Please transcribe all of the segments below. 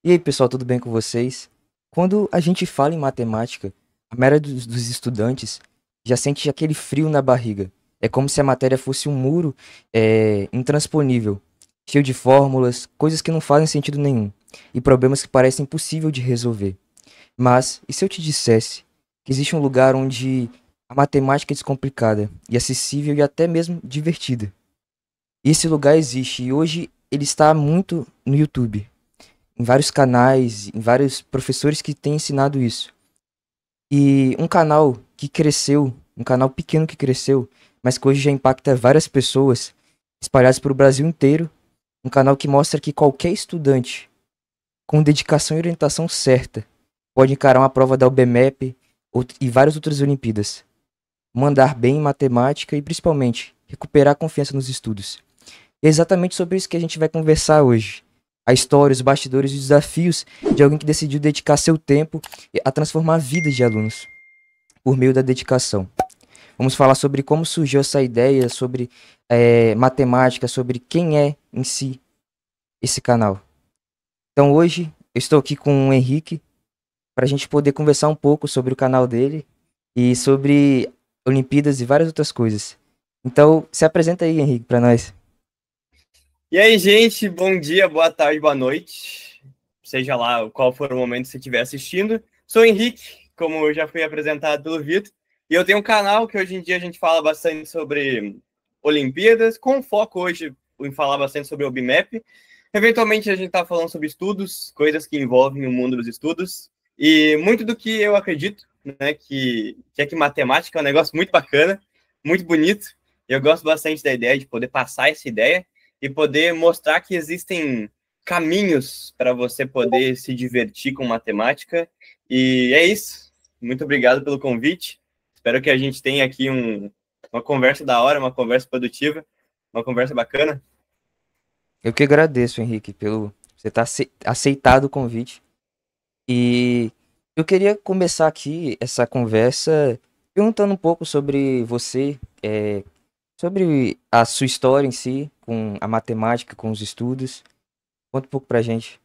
E aí, pessoal, tudo bem com vocês? Quando a gente fala em matemática, a maioria dos estudantes já sente aquele frio na barriga. É como se a matéria fosse um muro intransponível, cheio de fórmulas, coisas que não fazem sentido nenhum, e problemas que parecem impossível de resolver. Mas, e se eu te dissesse que existe um lugar onde a matemática é descomplicada e acessível e até mesmo divertida? E esse lugar existe, e hoje ele está muito no YouTube, em vários canais, em vários professores que têm ensinado isso. E um canal que cresceu, um canal pequeno que cresceu, mas que hoje já impacta várias pessoas espalhadas pelo Brasil inteiro. Um canal que mostra que qualquer estudante, com dedicação e orientação certa, pode encarar uma prova da UBMEP e várias outras Olimpíadas, mandar bem em matemática e, principalmente, recuperar a confiança nos estudos. E é exatamente sobre isso que a gente vai conversar hoje. A história, os bastidores e os desafios de alguém que decidiu dedicar seu tempo a transformar a vida de alunos por meio da dedicação. Vamos falar sobre como surgiu essa ideia, sobre matemática, sobre quem é em si esse canal. Então hoje eu estou aqui com o Henrique para a gente poder conversar um pouco sobre o canal dele e sobre Olimpíadas e várias outras coisas. Então se apresenta aí, Henrique, para nós. E aí, gente, bom dia, boa tarde, boa noite. Seja lá qual for o momento que você estiver assistindo. Sou o Henrique, como eu já fui apresentado pelo Vitor, e eu tenho um canal que hoje em dia a gente fala bastante sobre Olimpíadas, com foco hoje em falar bastante sobre o BIMAP. Eventualmente a gente está falando sobre estudos, coisas que envolvem o mundo dos estudos, e muito do que eu acredito, né, que matemática é um negócio muito bacana, muito bonito. Eu gosto bastante da ideia de poder passar essa ideia e poder mostrar que existem caminhos para você poder se divertir com matemática. E é isso. Muito obrigado pelo convite. Espero que a gente tenha aqui uma conversa da hora, uma conversa produtiva, uma conversa bacana. Eu que agradeço, Henrique, pelo você ter aceitado o convite. E eu queria começar aqui essa conversa perguntando um pouco sobre você, sobre a sua história em si, com a matemática, com os estudos. Conta um pouco pra gente.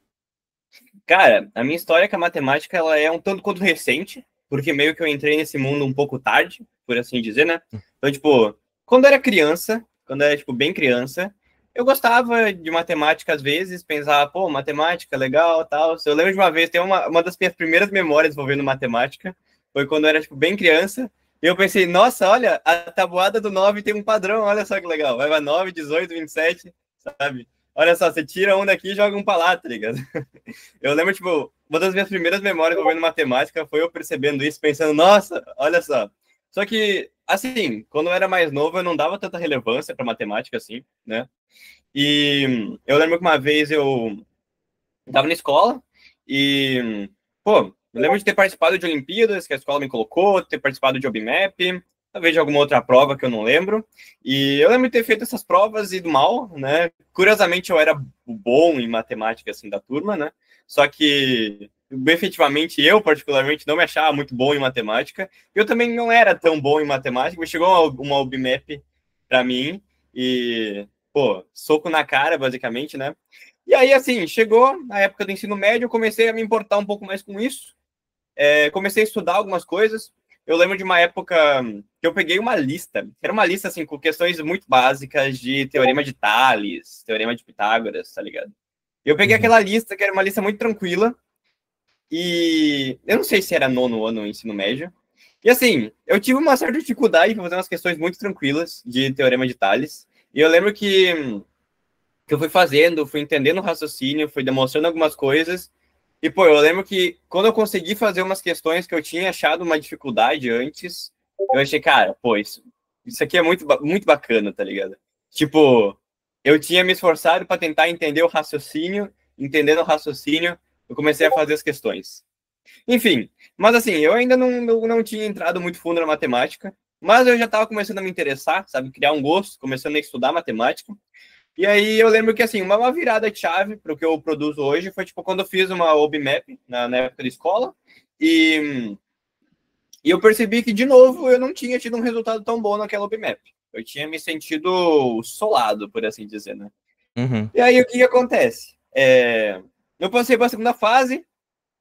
Cara, a minha história com a matemática ela é um tanto quanto recente, porque meio que eu entrei nesse mundo um pouco tarde, por assim dizer, né? Então, tipo, quando eu era criança, quando eu era, tipo, bem criança, eu gostava de matemática às vezes, pensava, pô, matemática, legal, tal. Eu lembro de uma vez, tem uma das minhas primeiras memórias envolvendo matemática, foi quando eu era, tipo, bem criança, e eu pensei, nossa, olha, a tabuada do 9 tem um padrão, olha só que legal. Vai 9, 18, 27, sabe? Olha só, você tira um daqui e joga um pra lá, tá ligado? Eu lembro, tipo, uma das minhas primeiras memórias envolvendo matemática foi eu percebendo isso, pensando, nossa, olha só. Só que, assim, quando eu era mais novo, eu não dava tanta relevância para matemática, assim, né? E eu lembro que uma vez eu estava na escola e, pô, eu lembro de ter participado de Olimpíadas, que a escola me colocou, ter participado de OBMAP, talvez de alguma outra prova que eu não lembro. E eu lembro de ter feito essas provas e do mal, né? Curiosamente, eu era bom em matemática, assim, da turma, né? Só que, efetivamente, eu, particularmente, não me achava muito bom em matemática. Eu também não era tão bom em matemática, mas chegou uma OBMAP para mim e, pô, soco na cara, basicamente, né? E aí, assim, chegou a época do ensino médio, eu comecei a me importar um pouco mais com isso. Comecei a estudar algumas coisas. Eu lembro de uma época que eu peguei uma lista. Era uma lista, assim, com questões muito básicas de teorema de Tales, teorema de Pitágoras, tá ligado? Eu peguei Uhum. aquela lista, que era uma lista muito tranquila. E eu não sei se era nono ano ou ensino médio. E, assim, eu tive uma certa dificuldade para fazer umas questões muito tranquilas de teorema de Tales. E eu lembro que eu fui fazendo, fui entendendo o raciocínio, fui demonstrando algumas coisas. E, pô, eu lembro que quando eu consegui fazer umas questões que eu tinha achado uma dificuldade antes, eu achei, cara, pô, isso aqui é muito bacana, tá ligado? Tipo, eu tinha me esforçado para tentar entender o raciocínio, entendendo o raciocínio, eu comecei a fazer as questões. Enfim, mas assim, eu ainda não tinha entrado muito fundo na matemática, mas eu já estava começando a me interessar, sabe, criar um gosto, começando a estudar matemática. E aí eu lembro que, assim, uma virada de chave para o que eu produzo hoje foi, tipo, quando eu fiz uma OBMAP na época da escola e, e eu percebi que, de novo, eu não tinha tido um resultado tão bom naquela OBMAP. Eu tinha me sentido solado, por assim dizer, né? Uhum. E aí, o que acontece? Eu passei pra segunda fase,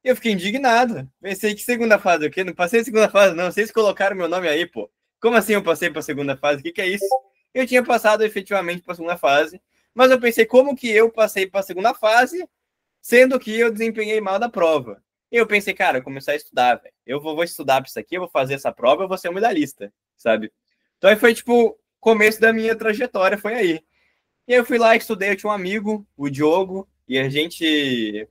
e eu fiquei indignado. Pensei que segunda fase o quê? Não passei a segunda fase, não. Vocês colocaram meu nome aí, pô. Como assim eu passei pra segunda fase? O que é isso? Eu tinha passado efetivamente pra segunda fase, mas eu pensei, como que eu passei pra segunda fase, sendo que eu desempenhei mal na prova? E eu pensei, cara, eu começar a estudar, velho. Eu vou estudar pra isso aqui, eu vou fazer essa prova, eu vou ser um medalhista, sabe? Então aí foi, tipo, começo da minha trajetória, foi aí. E aí eu fui lá, estudei, eu tinha um amigo, o Diogo, e a gente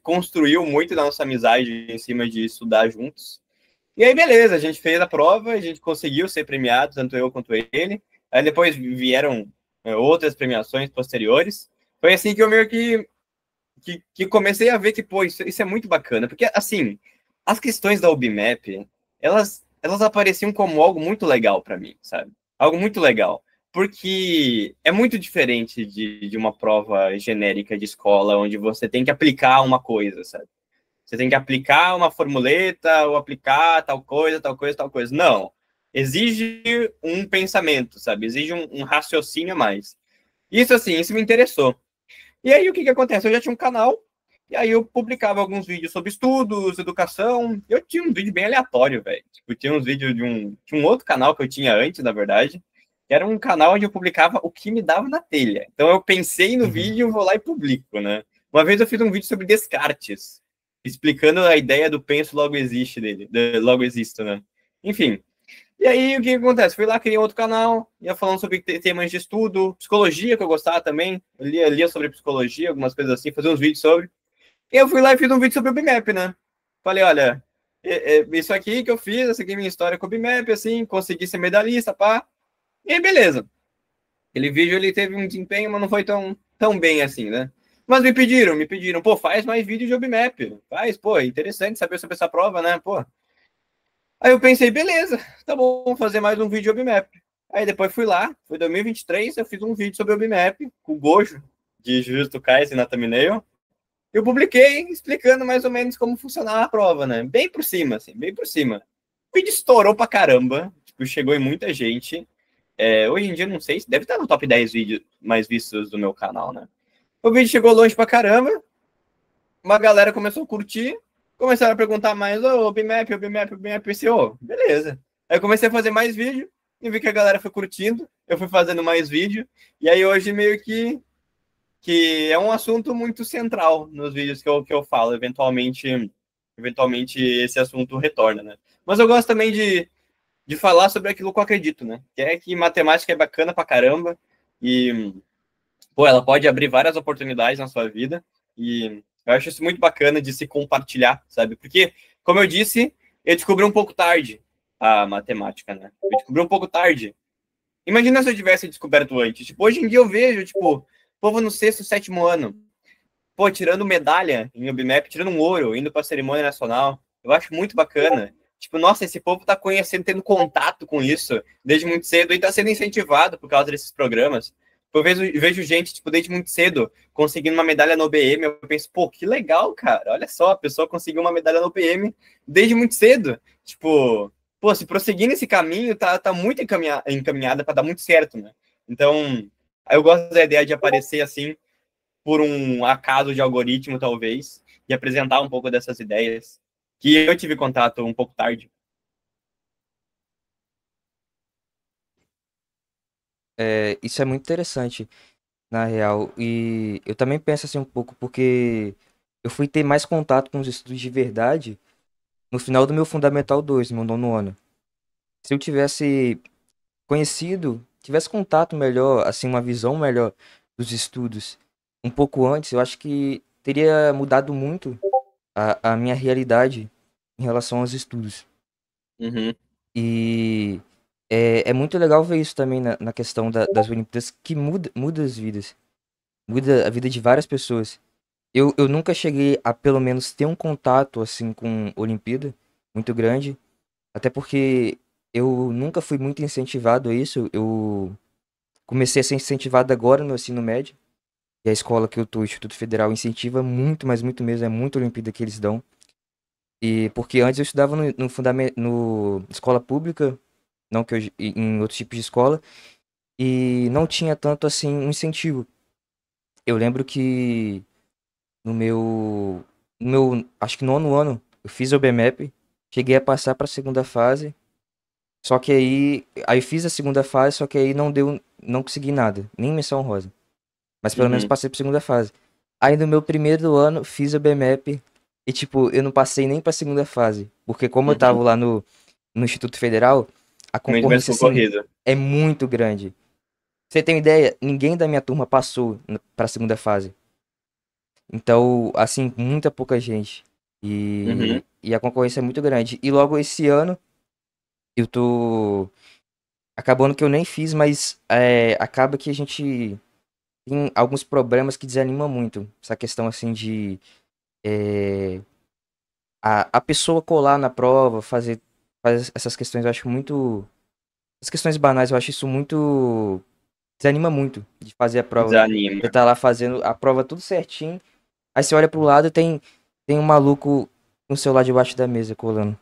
construiu muito da nossa amizade em cima de estudar juntos. E aí, beleza, a gente fez a prova, a gente conseguiu ser premiado, tanto eu quanto ele. Aí depois vieram outras premiações posteriores. Foi assim que eu meio que comecei a ver que, pô, isso é muito bacana. Porque, assim, as questões da UBMAP, elas apareciam como algo muito legal para mim, sabe? Algo muito legal. Porque é muito diferente de uma prova genérica de escola, onde você tem que aplicar uma coisa, sabe? Você tem que aplicar uma formuleta, ou aplicar tal coisa, tal coisa, tal coisa. Não. Exige um pensamento, sabe? Exige um raciocínio a mais. Isso, assim, isso me interessou. E aí, o que acontece? Eu já tinha um canal, e aí eu publicava alguns vídeos sobre estudos, educação. Eu tinha um vídeo bem aleatório, velho. Tipo, tinha uns vídeos de um outro canal que eu tinha antes, na verdade, que era um canal onde eu publicava o que me dava na telha. Então eu pensei no Uhum. vídeo, vou lá e publico, né? Uma vez eu fiz um vídeo sobre Descartes, explicando a ideia do penso logo existe dele, logo existo, né? Enfim, e aí, o que acontece? Fui lá, criei outro canal, ia falando sobre temas de estudo, psicologia, que eu gostava também. Eu lia sobre psicologia, algumas coisas assim, fazia uns vídeos sobre. E eu fui lá e fiz um vídeo sobre o BMAP, né? Falei, olha, isso aqui que eu fiz, essa aqui é minha história com o BMAP, assim, consegui ser medalhista, pá. E aí, beleza. Aquele vídeo, ele teve um desempenho, mas não foi tão bem assim, né? Mas me pediram, pô, faz mais vídeo de OBMAP. Faz, pô, é interessante saber sobre essa prova, né? Pô, aí eu pensei, beleza, tá bom, vou fazer mais um vídeo de OBMAP. Aí depois fui lá, foi 2023, eu fiz um vídeo sobre OBMAP com o Gojo, de Jujutsu Kaisen na thumbnail. Eu publiquei explicando mais ou menos como funcionava a prova, né? Bem por cima, assim, bem por cima. O vídeo estourou pra caramba, tipo, chegou em muita gente. Hoje em dia, não sei, deve estar no top 10 vídeos mais vistos do meu canal, né? O vídeo chegou longe pra caramba, uma galera começou a curtir, começaram a perguntar mais, ô, OBMAP, pensei, ô, beleza. Aí eu comecei a fazer mais vídeo, e vi que a galera foi curtindo, eu fui fazendo mais vídeo, e aí hoje meio que é um assunto muito central nos vídeos que eu falo, eventualmente esse assunto retorna, né? Mas eu gosto também de falar sobre aquilo que eu acredito, né? Que é que matemática é bacana pra caramba, e pô, ela pode abrir várias oportunidades na sua vida e eu acho isso muito bacana de se compartilhar, sabe? Porque, como eu disse, eu descobri um pouco tarde a matemática, né? Eu descobri um pouco tarde. Imagina se eu tivesse descoberto antes. Tipo, hoje em dia eu vejo, tipo, povo no sexto, sétimo ano, pô, tirando medalha em UBMAP, tirando um ouro, indo pra cerimônia nacional. Eu acho muito bacana. Tipo, nossa, esse povo tá conhecendo, tendo contato com isso desde muito cedo e tá sendo incentivado por causa desses programas. Eu vejo gente, tipo, desde muito cedo conseguindo uma medalha no OBM. Eu penso, pô, que legal, cara. Olha só, a pessoa conseguiu uma medalha no OBM desde muito cedo. Tipo, pô, se prosseguir nesse caminho, tá muito encaminhada para dar muito certo, né? Então, eu gosto da ideia de aparecer assim por um acaso de algoritmo, talvez, e apresentar um pouco dessas ideias que eu tive contato um pouco tarde. Isso é muito interessante, na real. E eu também penso assim um pouco, porque eu fui ter mais contato com os estudos de verdade no final do meu Fundamental 2, no meu nono ano. Se eu tivesse conhecido, tivesse contato melhor, assim, uma visão melhor dos estudos um pouco antes, eu acho que teria mudado muito a minha realidade em relação aos estudos. Uhum, E é muito legal ver isso também na questão das Olimpíadas, que muda as vidas, muda a vida de várias pessoas. Eu nunca cheguei a, pelo menos, ter um contato, assim, com Olimpíada muito grande, até porque eu nunca fui muito incentivado a isso. Eu comecei a ser incentivado agora no ensino médio, e a escola que eu tô, o Instituto Federal, incentiva muito, mas muito mesmo, é muito Olimpíada que eles dão. E porque antes eu estudava no escola pública, não que eu, em outros tipos de escola, e não tinha tanto assim um incentivo. Eu lembro que no meu, acho que nono ano, eu fiz o BMAP, cheguei a passar para a segunda fase, só que aí fiz a segunda fase, só que aí não consegui nada, nem menção honrosa. Mas pelo menos Uhum, passei pra segunda fase. Aí no meu primeiro ano, fiz o BMAP e, tipo, eu não passei nem pra segunda fase. Porque como eu tava uhum. lá no Instituto Federal, a Muito mais concorrência, assim, concorrido. é muito grande. Pra você tem uma ideia, ninguém da minha turma passou pra segunda fase. Então, assim, muita pouca gente. Uhum. E a concorrência é muito grande. E logo esse ano, eu tô acabando que eu nem fiz, mas acaba que a gente tem alguns problemas que desanimam muito. Essa questão, assim, de é, a pessoa colar na prova, fazer essas questões, eu acho muito. As questões banais, eu acho isso muito. Desanima muito de fazer a prova. Você Desanima. tá lá fazendo a prova tudo certinho, aí você olha pro lado e tem um maluco com o celular debaixo da mesa colando.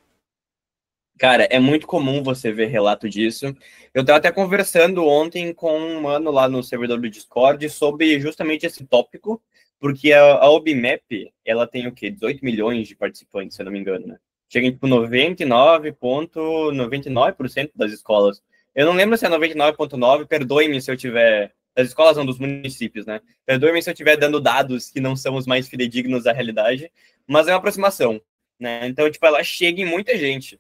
Cara, é muito comum você ver relato disso. Eu tava até conversando ontem com um mano lá no servidor do Discord sobre justamente esse tópico, porque a OBMAP, ela tem o quê? 18 milhões de participantes, se eu não me engano, né? Chega em tipo 99,99% das escolas. Eu não lembro se é 99,9, perdoe-me se eu tiver. Das escolas são dos municípios, né? Perdoe-me se eu estiver dando dados que não são os mais fidedignos da realidade, mas é uma aproximação, né? Então, tipo, ela chega em muita gente.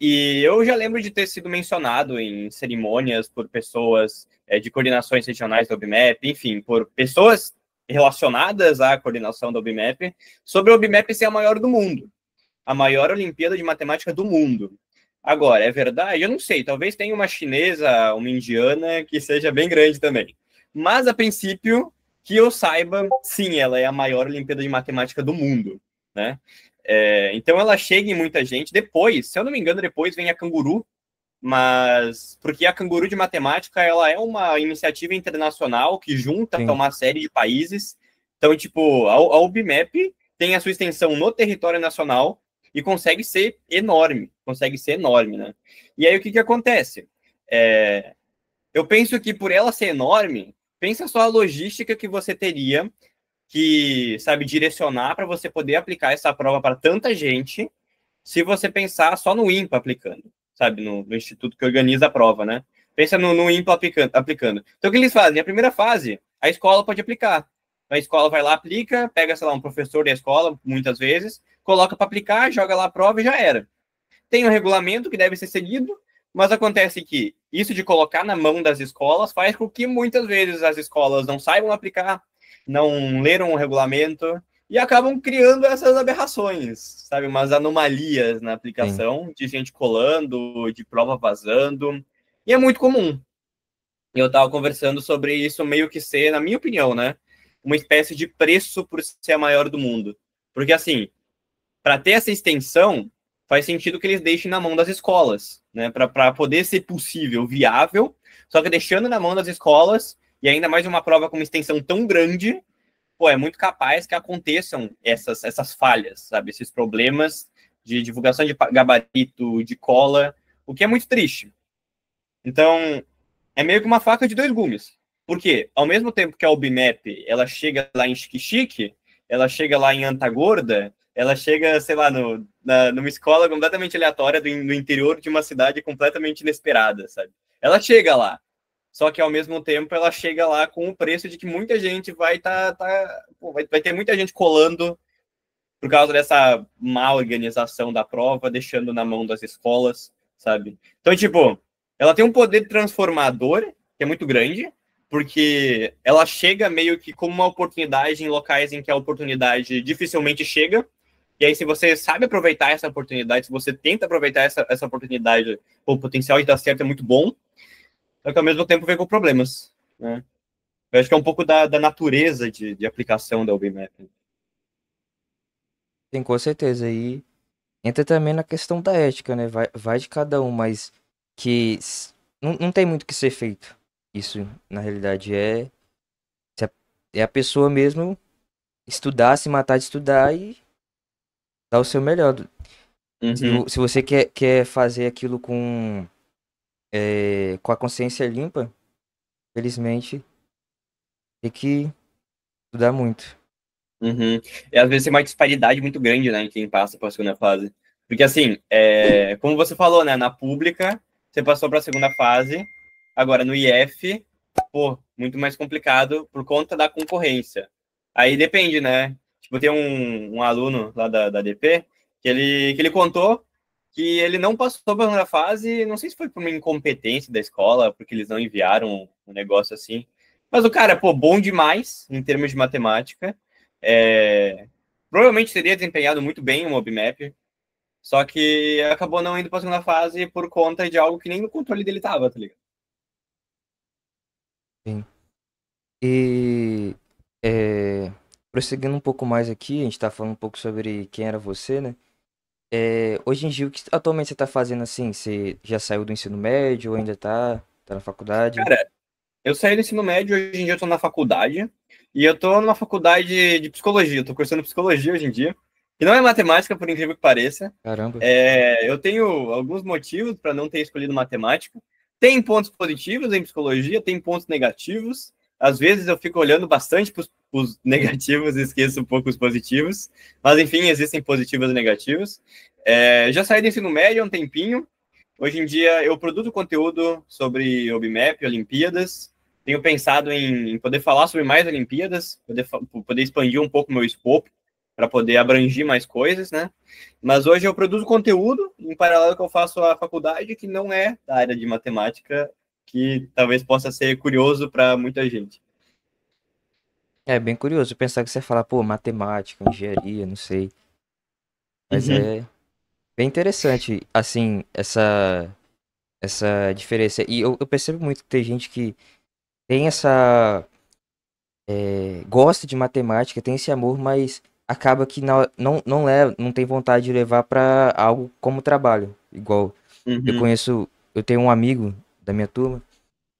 E eu já lembro de ter sido mencionado em cerimônias por pessoas de coordenações regionais da OBMAP, enfim, por pessoas relacionadas à coordenação da OBMAP, sobre a OBMAP ser a maior do mundo, a maior Olimpíada de Matemática do mundo. Agora, é verdade? Eu não sei, talvez tenha uma chinesa, uma indiana, que seja bem grande também. Mas, a princípio, que eu saiba, sim, ela é a maior Olimpíada de Matemática do mundo, né? Então ela chega em muita gente. Depois, se eu não me engano, depois vem a Canguru, mas porque a Canguru de Matemática ela é uma iniciativa internacional que junta Sim, uma série de países. Então, tipo, a UBMAP tem a sua extensão no território nacional e consegue ser enorme, né? E aí o que que acontece? É, eu penso que por ela ser enorme, pensa só a logística que você teria que, sabe, direcionar para você poder aplicar essa prova para tanta gente, se você pensar só no INPA aplicando, sabe, no instituto que organiza a prova, né? Pensa no INPA aplicando. Então, o que eles fazem? A primeira fase, a escola pode aplicar. A escola vai lá, aplica, pega, sei lá, um professor da escola, muitas vezes, coloca para aplicar, joga lá a prova e já era. Tem um regulamento que deve ser seguido, mas acontece que isso de colocar na mão das escolas faz com que muitas vezes as escolas não saibam aplicar, não leram o regulamento e acabam criando essas aberrações, sabe? Umas anomalias na sim. aplicação, de gente colando, de prova vazando. E é muito comum. Eu estava conversando sobre isso meio que ser, na minha opinião, né? Uma espécie de preço por ser a maior do mundo. Porque, assim, para ter essa extensão, faz sentido que eles deixem na mão das escolas, né? Para poder ser possível, viável, só que deixando na mão das escolas, e ainda mais uma prova com uma extensão tão grande, pô, é muito capaz que aconteçam essas falhas, sabe? Esses problemas de divulgação de gabarito, de cola, o que é muito triste. Então, é meio que uma faca de dois gumes. Porque, ao mesmo tempo que a OBMAP, ela chega lá em Xique-Xique, ela chega lá em Antagorda, ela chega, sei lá, numa escola completamente aleatória no interior de uma cidade completamente inesperada, sabe? Ela chega lá. Só que, ao mesmo tempo, ela chega lá com o preço de que muita gente vai ter muita gente colando por causa dessa má organização da prova, deixando na mão das escolas, sabe? Então, tipo, ela tem um poder transformador que é muito grande, porque ela chega meio que como uma oportunidade em locais em que a oportunidade dificilmente chega. E aí, se você sabe aproveitar essa oportunidade, se você tenta aproveitar essa oportunidade, o potencial de dar certo é muito bom, só que ao mesmo tempo vem com problemas, né? Eu acho que é um pouco da natureza de aplicação da UBMAP. Tem com certeza. E entra também na questão da ética, né? Vai de cada um, mas não tem muito o que ser feito. Isso, na realidade, se a- é a pessoa mesmo estudar, se matar de estudar e dar o seu melhor. Uhum. Se você quer fazer aquilo com a consciência limpa, felizmente, tem que estudar muito. Uhum. E às vezes tem uma disparidade muito grande, né, em quem passa para a segunda fase. Porque, assim, como você falou, né, na pública, você passou para a segunda fase, agora no IF, pô, muito mais complicado por conta da concorrência. Aí depende, né? Tipo, tem um aluno lá da DP que ele contou que ele não passou para a segunda fase, não sei se foi por uma incompetência da escola, porque eles não enviaram um negócio assim. Mas o cara, pô, bom demais em termos de matemática. É, provavelmente teria desempenhado muito bem o MobMap, só que acabou não indo para a segunda fase por conta de algo que nem no controle dele tava, tá ligado? Sim. E prosseguindo um pouco mais aqui, a gente tá falando um pouco sobre quem era você, né? Hoje em dia, o que atualmente você tá fazendo assim? Você já saiu do ensino médio ou ainda tá na faculdade? Cara, eu saí do ensino médio, hoje em dia eu tô na faculdade, e eu tô numa faculdade de psicologia, eu tô cursando psicologia hoje em dia, e não é matemática, por incrível que pareça. Caramba. Eu tenho alguns motivos para não ter escolhido matemática. Tem pontos positivos em psicologia, tem pontos negativos. Às vezes eu fico olhando bastante para os negativos e esqueço um pouco os positivos. Mas, enfim, existem positivos e negativos. Já saí do ensino médio há um tempinho. Hoje em dia eu produzo conteúdo sobre OBMap, Olimpíadas. Tenho pensado em poder falar sobre mais Olimpíadas, poder expandir um pouco o meu escopo para poder abranger mais coisas, né? Mas hoje eu produzo conteúdo em paralelo que eu faço a faculdade, que não é da área de matemática, que talvez possa ser curioso para muita gente. É bem curioso pensar que você fala, pô, matemática, engenharia, não sei. Mas Uhum, é bem interessante, assim, essa diferença. E eu percebo muito que tem gente que tem gosta de matemática, tem esse amor, mas acaba que não tem vontade de levar pra algo como trabalho. Igual, uhum, eu tenho um amigo da minha turma,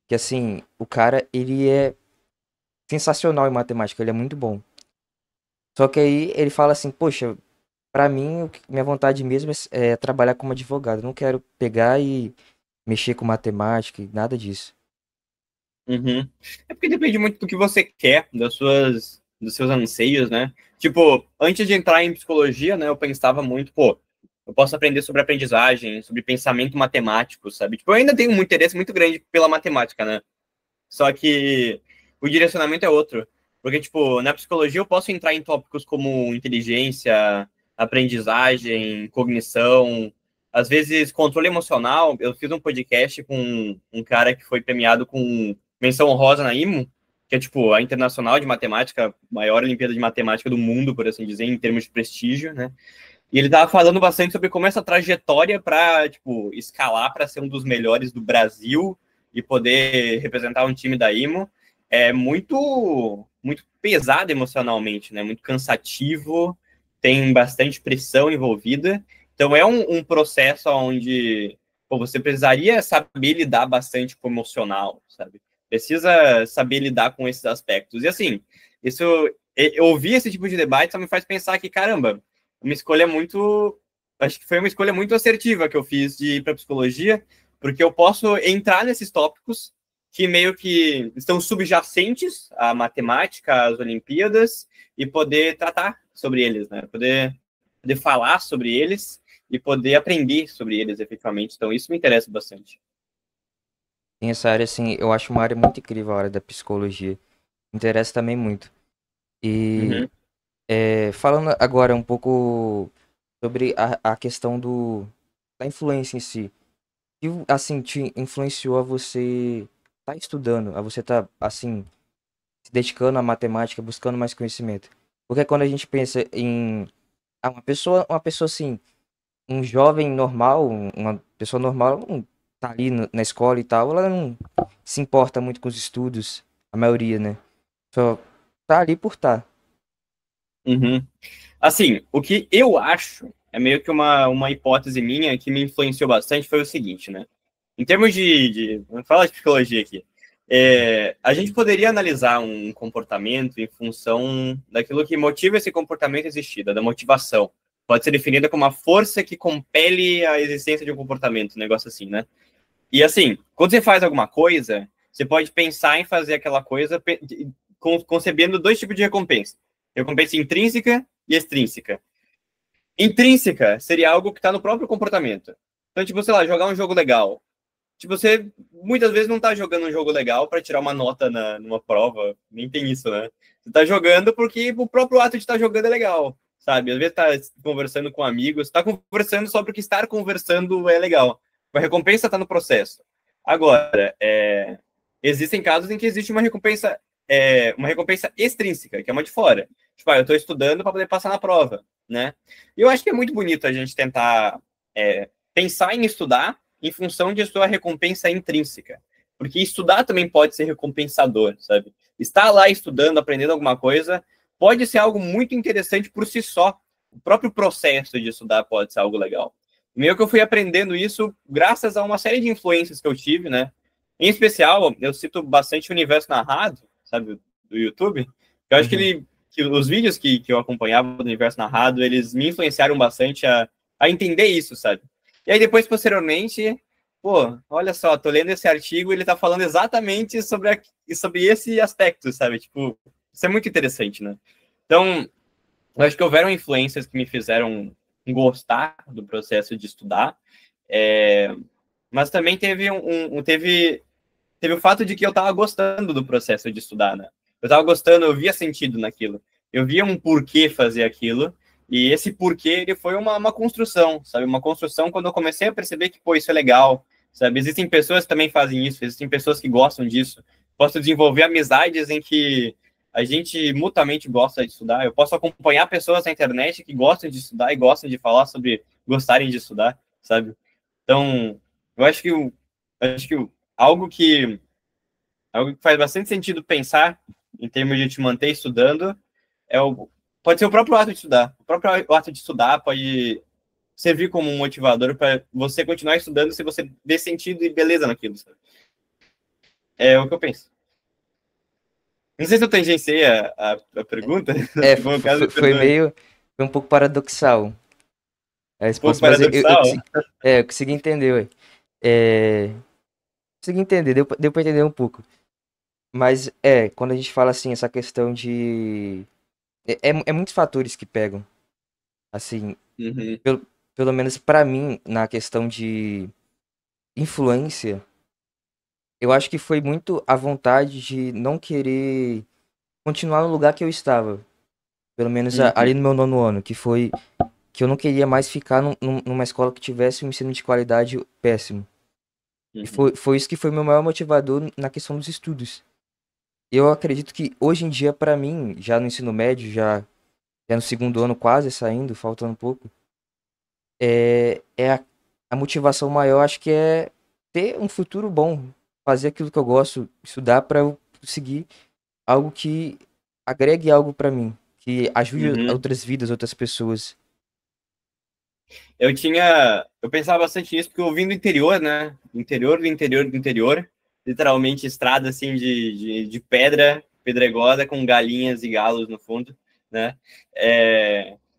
que assim, o cara, ele é sensacional em matemática, ele é muito bom. Só que aí ele fala assim, poxa, pra mim, minha vontade mesmo é trabalhar como advogado. Eu não quero pegar e mexer com matemática e nada disso. uhum. É porque depende muito do que você quer, dos seus anseios, né? Tipo, antes de entrar em psicologia, né, eu pensava muito, pô, eu posso aprender sobre aprendizagem, sobre pensamento matemático, sabe? Tipo, eu ainda tenho um interesse muito grande pela matemática, né? Só que o direcionamento é outro. Porque, tipo, na psicologia eu posso entrar em tópicos como inteligência, aprendizagem, cognição, às vezes controle emocional. Eu fiz um podcast com um cara que foi premiado com menção honrosa na IMO, que é, tipo, a internacional de matemática, maior Olimpíada de Matemática do mundo, por assim dizer, em termos de prestígio, né? E ele tava falando bastante sobre como essa trajetória para, tipo, escalar para ser um dos melhores do Brasil e poder representar um time da IMO é muito pesado emocionalmente, né? Muito cansativo, tem bastante pressão envolvida. Então é um processo onde pô, você precisaria saber lidar bastante com o emocional, sabe? Precisa saber lidar com esses aspectos. E assim, isso ouvir esse tipo de debate só me faz pensar que, caramba, uma escolha muito. Acho que foi uma escolha muito assertiva que eu fiz de ir para psicologia, porque eu posso entrar nesses tópicos que meio que estão subjacentes à matemática, às Olimpíadas, e poder tratar sobre eles, né? Poder falar sobre eles e poder aprender sobre eles efetivamente. Então, isso me interessa bastante. Tem essa área, assim, eu acho uma área muito incrível, a área da psicologia. Me interessa também muito. E Uhum. falando agora um pouco sobre a questão da influência em si. Que, assim, te influenciou a você tá estudando, a você tá, assim, se dedicando à matemática, buscando mais conhecimento. Porque quando a gente pensa em uma pessoa assim, um jovem normal, uma pessoa normal, ela não tá ali na escola e tal, ela não se importa muito com os estudos, a maioria, né? Só tá ali por tá. Uhum. Assim, o que eu acho é meio que uma hipótese minha que me influenciou bastante foi o seguinte, né? Em termos vamos falar de psicologia aqui, a gente poderia analisar um comportamento em função daquilo que motiva esse comportamento a existir, da motivação. Pode ser definida como a força que compele a existência de um comportamento, um negócio assim, né? E assim, quando você faz alguma coisa, você pode pensar em fazer aquela coisa concebendo dois tipos de recompensa. Recompensa intrínseca e extrínseca. Intrínseca seria algo que está no próprio comportamento. Então, tipo, sei lá, jogar um jogo legal. Tipo, você muitas vezes não tá jogando um jogo legal para tirar uma nota numa prova. Nem tem isso, né? Você tá jogando porque o próprio ato de estar jogando é legal, sabe? Às vezes tá conversando com amigos, tá conversando só porque estar conversando é legal. A recompensa tá no processo. Agora, existem casos em que existe uma recompensa extrínseca, que é uma de fora. Tipo, eu tô estudando para poder passar na prova, né? E eu acho que é muito bonito a gente tentar pensar em estudar em função de sua recompensa intrínseca. Porque estudar também pode ser recompensador, sabe? Estar lá estudando, aprendendo alguma coisa, pode ser algo muito interessante por si só. O próprio processo de estudar pode ser algo legal. Meio que eu fui aprendendo isso graças a uma série de influências que eu tive, né? Em especial, eu cito bastante o Universo Narrado, sabe, do YouTube. Eu acho Uhum. que os vídeos que eu acompanhava do Universo Narrado, eles me influenciaram bastante a entender isso, sabe? E aí depois, posteriormente, pô, olha só, tô lendo esse artigo, ele tá falando exatamente sobre esse aspecto, sabe? Tipo, isso é muito interessante, né? Então, eu acho que houveram influências que me fizeram gostar do processo de estudar, mas também teve o fato de que eu tava gostando do processo de estudar, né? Eu tava gostando, eu via sentido naquilo. Eu via um porquê fazer aquilo, e esse porquê, ele foi uma construção, sabe? Uma construção quando eu comecei a perceber que, pô, isso é legal, sabe? Existem pessoas que também fazem isso, existem pessoas que gostam disso. Posso desenvolver amizades em que a gente mutuamente gosta de estudar. Eu posso acompanhar pessoas na internet que gostam de estudar e gostam de falar sobre gostarem de estudar, sabe? Então, eu acho que algo que algo que faz bastante sentido pensar em termos de te manter estudando pode ser o próprio ato de estudar. O próprio ato de estudar pode servir como um motivador para você continuar estudando se você vê sentido e beleza naquilo. Sabe? É o que eu penso. Não sei se eu tangenciei a pergunta, É, se for o caso, me foi perdoe. meio. Foi um pouco paradoxal a Um pouco resposta, mas eu paradoxal. eu consegui entender, ué. É, consegui entender, deu pra entender um pouco. Mas quando a gente fala assim, essa questão de. É muitos fatores que pegam. Assim, Uhum, pelo, pelo menos pra mim, na questão de influência, eu acho que foi muito a vontade de não querer continuar no lugar que eu estava. Pelo menos ali uhum, no meu nono ano, que foi que eu não queria mais ficar numa escola que tivesse um ensino de qualidade péssimo. E uhum, foi isso que foi meu maior motivador na questão dos estudos. Eu acredito que hoje em dia, pra mim, já no ensino médio, já no segundo ano quase saindo, faltando um pouco, a motivação maior, acho que é ter um futuro bom, fazer aquilo que eu gosto, estudar pra eu conseguir algo que agregue algo pra mim, que ajude uhum. outras vidas, outras pessoas. Eu pensava bastante nisso, porque eu vim do interior, né? Interior do interior do interior, literalmente estrada assim de pedra, pedregosa, com galinhas e galos no fundo, né?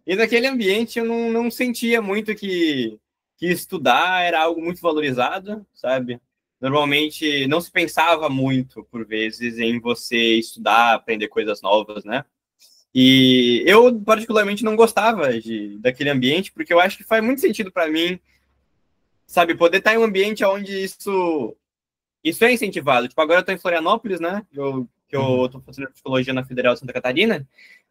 E naquele ambiente eu não sentia muito que estudar era algo muito valorizado, sabe? Normalmente não se pensava muito, por vezes, em você estudar, aprender coisas novas, né? E eu, particularmente, não gostava daquele ambiente, porque eu acho que faz muito sentido para mim, sabe, poder estar em um ambiente onde isso é incentivado. Tipo, agora eu estou em Florianópolis, né? Que eu Uhum. estou fazendo psicologia na Federal de Santa Catarina,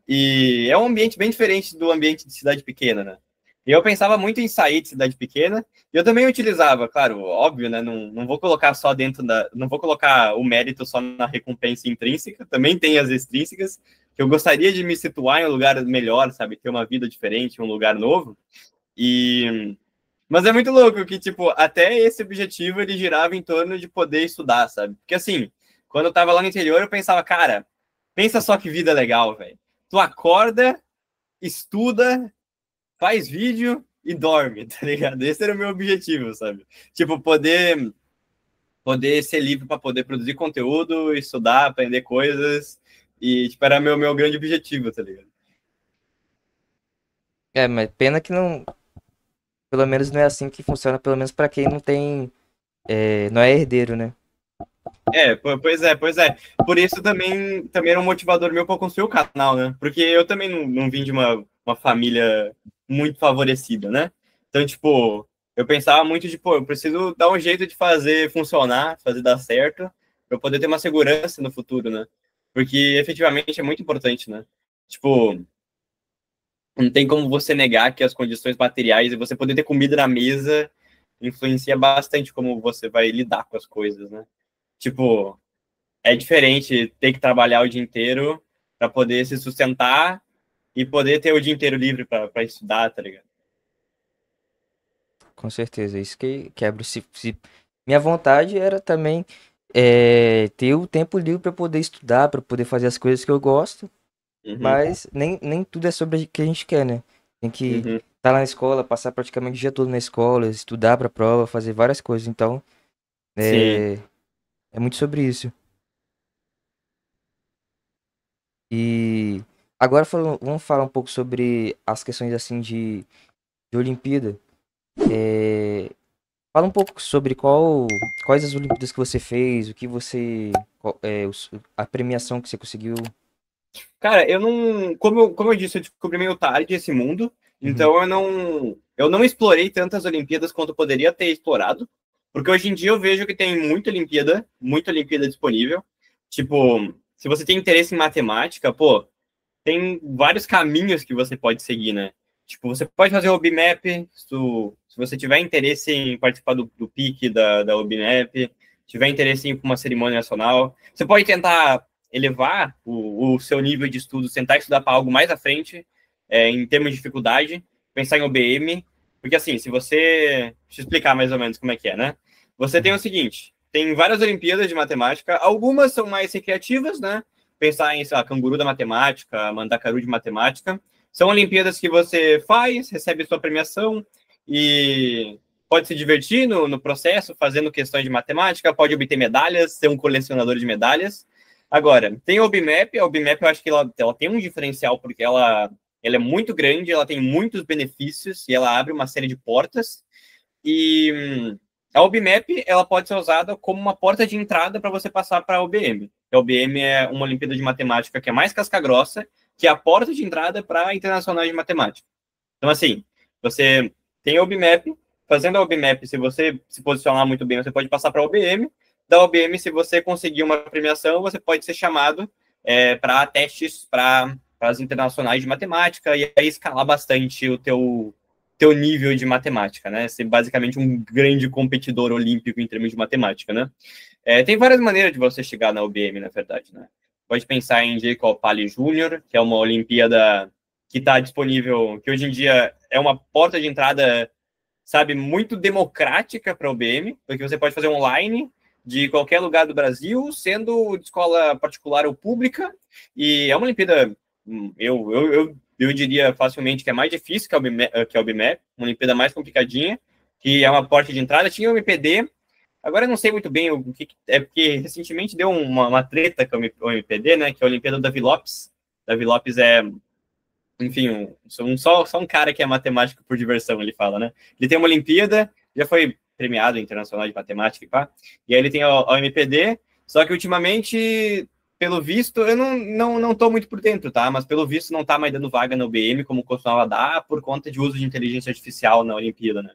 e é um ambiente bem diferente do ambiente de cidade pequena, né? E eu pensava muito em sair de cidade pequena, e eu também utilizava, claro, óbvio, né? Não vou colocar só dentro da. Não vou colocar o mérito só na recompensa intrínseca, também tem as extrínsecas, que eu gostaria de me situar em um lugar melhor, sabe? Ter uma vida diferente, um lugar novo. E. Mas é muito louco que, tipo, até esse objetivo ele girava em torno de poder estudar, sabe? Porque assim, quando eu tava lá no interior, eu pensava, cara, pensa só que vida legal, velho. Tu acorda, estuda, faz vídeo e dorme, tá ligado? Esse era o meu objetivo, sabe? Tipo, poder ser livre para poder produzir conteúdo, estudar, aprender coisas. E, tipo, era meu grande objetivo, tá ligado? Mas pena que não, pelo menos não é assim que funciona, pelo menos pra quem não tem, não é herdeiro, né? Pois é. Por isso também era um motivador meu para construir o canal, né? Porque eu também não vim de uma família muito favorecida, né? Então, tipo, eu pensava muito de, pô, eu preciso dar um jeito de fazer funcionar, fazer dar certo, para eu poder ter uma segurança no futuro, né? Porque efetivamente é muito importante, né? Tipo, não tem como você negar que as condições materiais e você poder ter comida na mesa influencia bastante como você vai lidar com as coisas, né? Tipo, é diferente ter que trabalhar o dia inteiro para poder se sustentar e poder ter o dia inteiro livre para estudar, tá ligado? Com certeza, isso que quebra. Minha vontade era também ter o tempo livre para poder estudar, para poder fazer as coisas que eu gosto, Uhum, mas nem tudo é sobre o que a gente quer, né? Tem que uhum. estar lá na escola, passar praticamente o dia todo na escola, estudar para prova, fazer várias coisas. Então, Sim. é, é muito sobre isso. E agora vamos falar um pouco sobre as questões assim de Olimpíada. É, Fala um pouco sobre quais as Olimpíadas que você fez, o que você, a premiação que você conseguiu. Cara, eu não. Como eu disse, eu descobri meio tarde esse mundo, Uhum, então eu não explorei tantas Olimpíadas quanto eu poderia ter explorado, porque hoje em dia eu vejo que tem muita Olimpíada disponível. Tipo, se você tem interesse em matemática, pô, tem vários caminhos que você pode seguir, né? Tipo, você pode fazer o OBMAP, se você tiver interesse em participar do PIC da OBMAP, tiver interesse em ir para uma cerimônia nacional, você pode tentar elevar o seu nível de estudo, tentar estudar para algo mais à frente, em termos de dificuldade, pensar em OBM, porque assim, se você... Deixa eu explicar mais ou menos como é que é, né? Você tem o uhum, seguinte, tem várias Olimpíadas de matemática, algumas são mais recreativas, né? Pensar em, sei lá, Canguru da Matemática, Mandacaru de Matemática. São Olimpíadas que você faz, recebe sua premiação e pode se divertir no processo, fazendo questões de matemática, pode obter medalhas, ser um colecionador de medalhas. Agora, tem a OBMAP eu acho que ela tem um diferencial, porque ela é muito grande, ela tem muitos benefícios e ela abre uma série de portas. E a OBMAP ela pode ser usada como uma porta de entrada para você passar para a OBM. A OBM é uma Olimpíada de Matemática que é mais casca-grossa, que é a porta de entrada para internacionais de matemática. Então, assim, você tem a OBMAP, fazendo a OBMAP, se você se posicionar muito bem, você pode passar para a OBM. Da OBM, se você conseguir uma premiação, você pode ser chamado para testes para as internacionais de matemática e aí escalar bastante o teu nível de matemática, né? Ser basicamente um grande competidor olímpico em termos de matemática, né? Tem várias maneiras de você chegar na UBM, na verdade, né? Pode pensar em Jacob Pali Júnior, que é uma Olimpíada que está disponível, que hoje em dia é uma porta de entrada, sabe, muito democrática para a UBM, porque você pode fazer online de qualquer lugar do Brasil, sendo de escola particular ou pública, e é uma Olimpíada, eu diria facilmente que é mais difícil que a UBMAP, uma Olimpíada mais complicadinha, que é uma porta de entrada. Tinha o MPD, agora eu não sei muito bem o que é, porque recentemente deu uma treta com o MPD, né, que é a Olimpíada do Davi Lopes. Davi Lopes é, enfim, só um cara que é matemático por diversão, ele fala, né? Ele tem uma Olimpíada, já foi premiado internacional de matemática, pá, e aí ele tem a MPD, só que ultimamente, pelo visto, eu não tô muito por dentro, tá? Mas pelo visto não tá mais dando vaga na UBM como costumava dar por conta de uso de inteligência artificial na Olimpíada, né?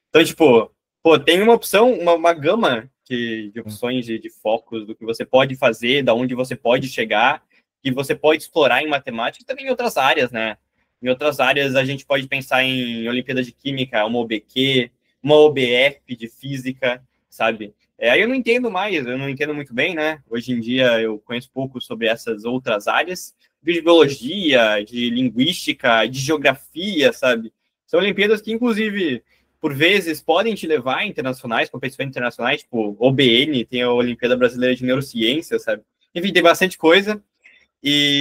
Então, tipo, pô, tem uma opção, uma gama de sim. opções de focos do que você pode fazer, da onde você pode chegar, que você pode explorar em matemática e também em outras áreas, né? Em outras áreas, a gente pode pensar em Olimpíada de Química, uma OBQ, uma OBF de Física, sabe? Aí eu não entendo mais, eu não entendo muito bem, né? Hoje em dia eu conheço pouco sobre essas outras áreas, de biologia, de linguística, de geografia, sabe? São Olimpíadas que, inclusive, por vezes, podem te levar a internacionais, competições internacionais, tipo OBN, tem a Olimpíada Brasileira de Neurociência, sabe? Enfim, tem bastante coisa.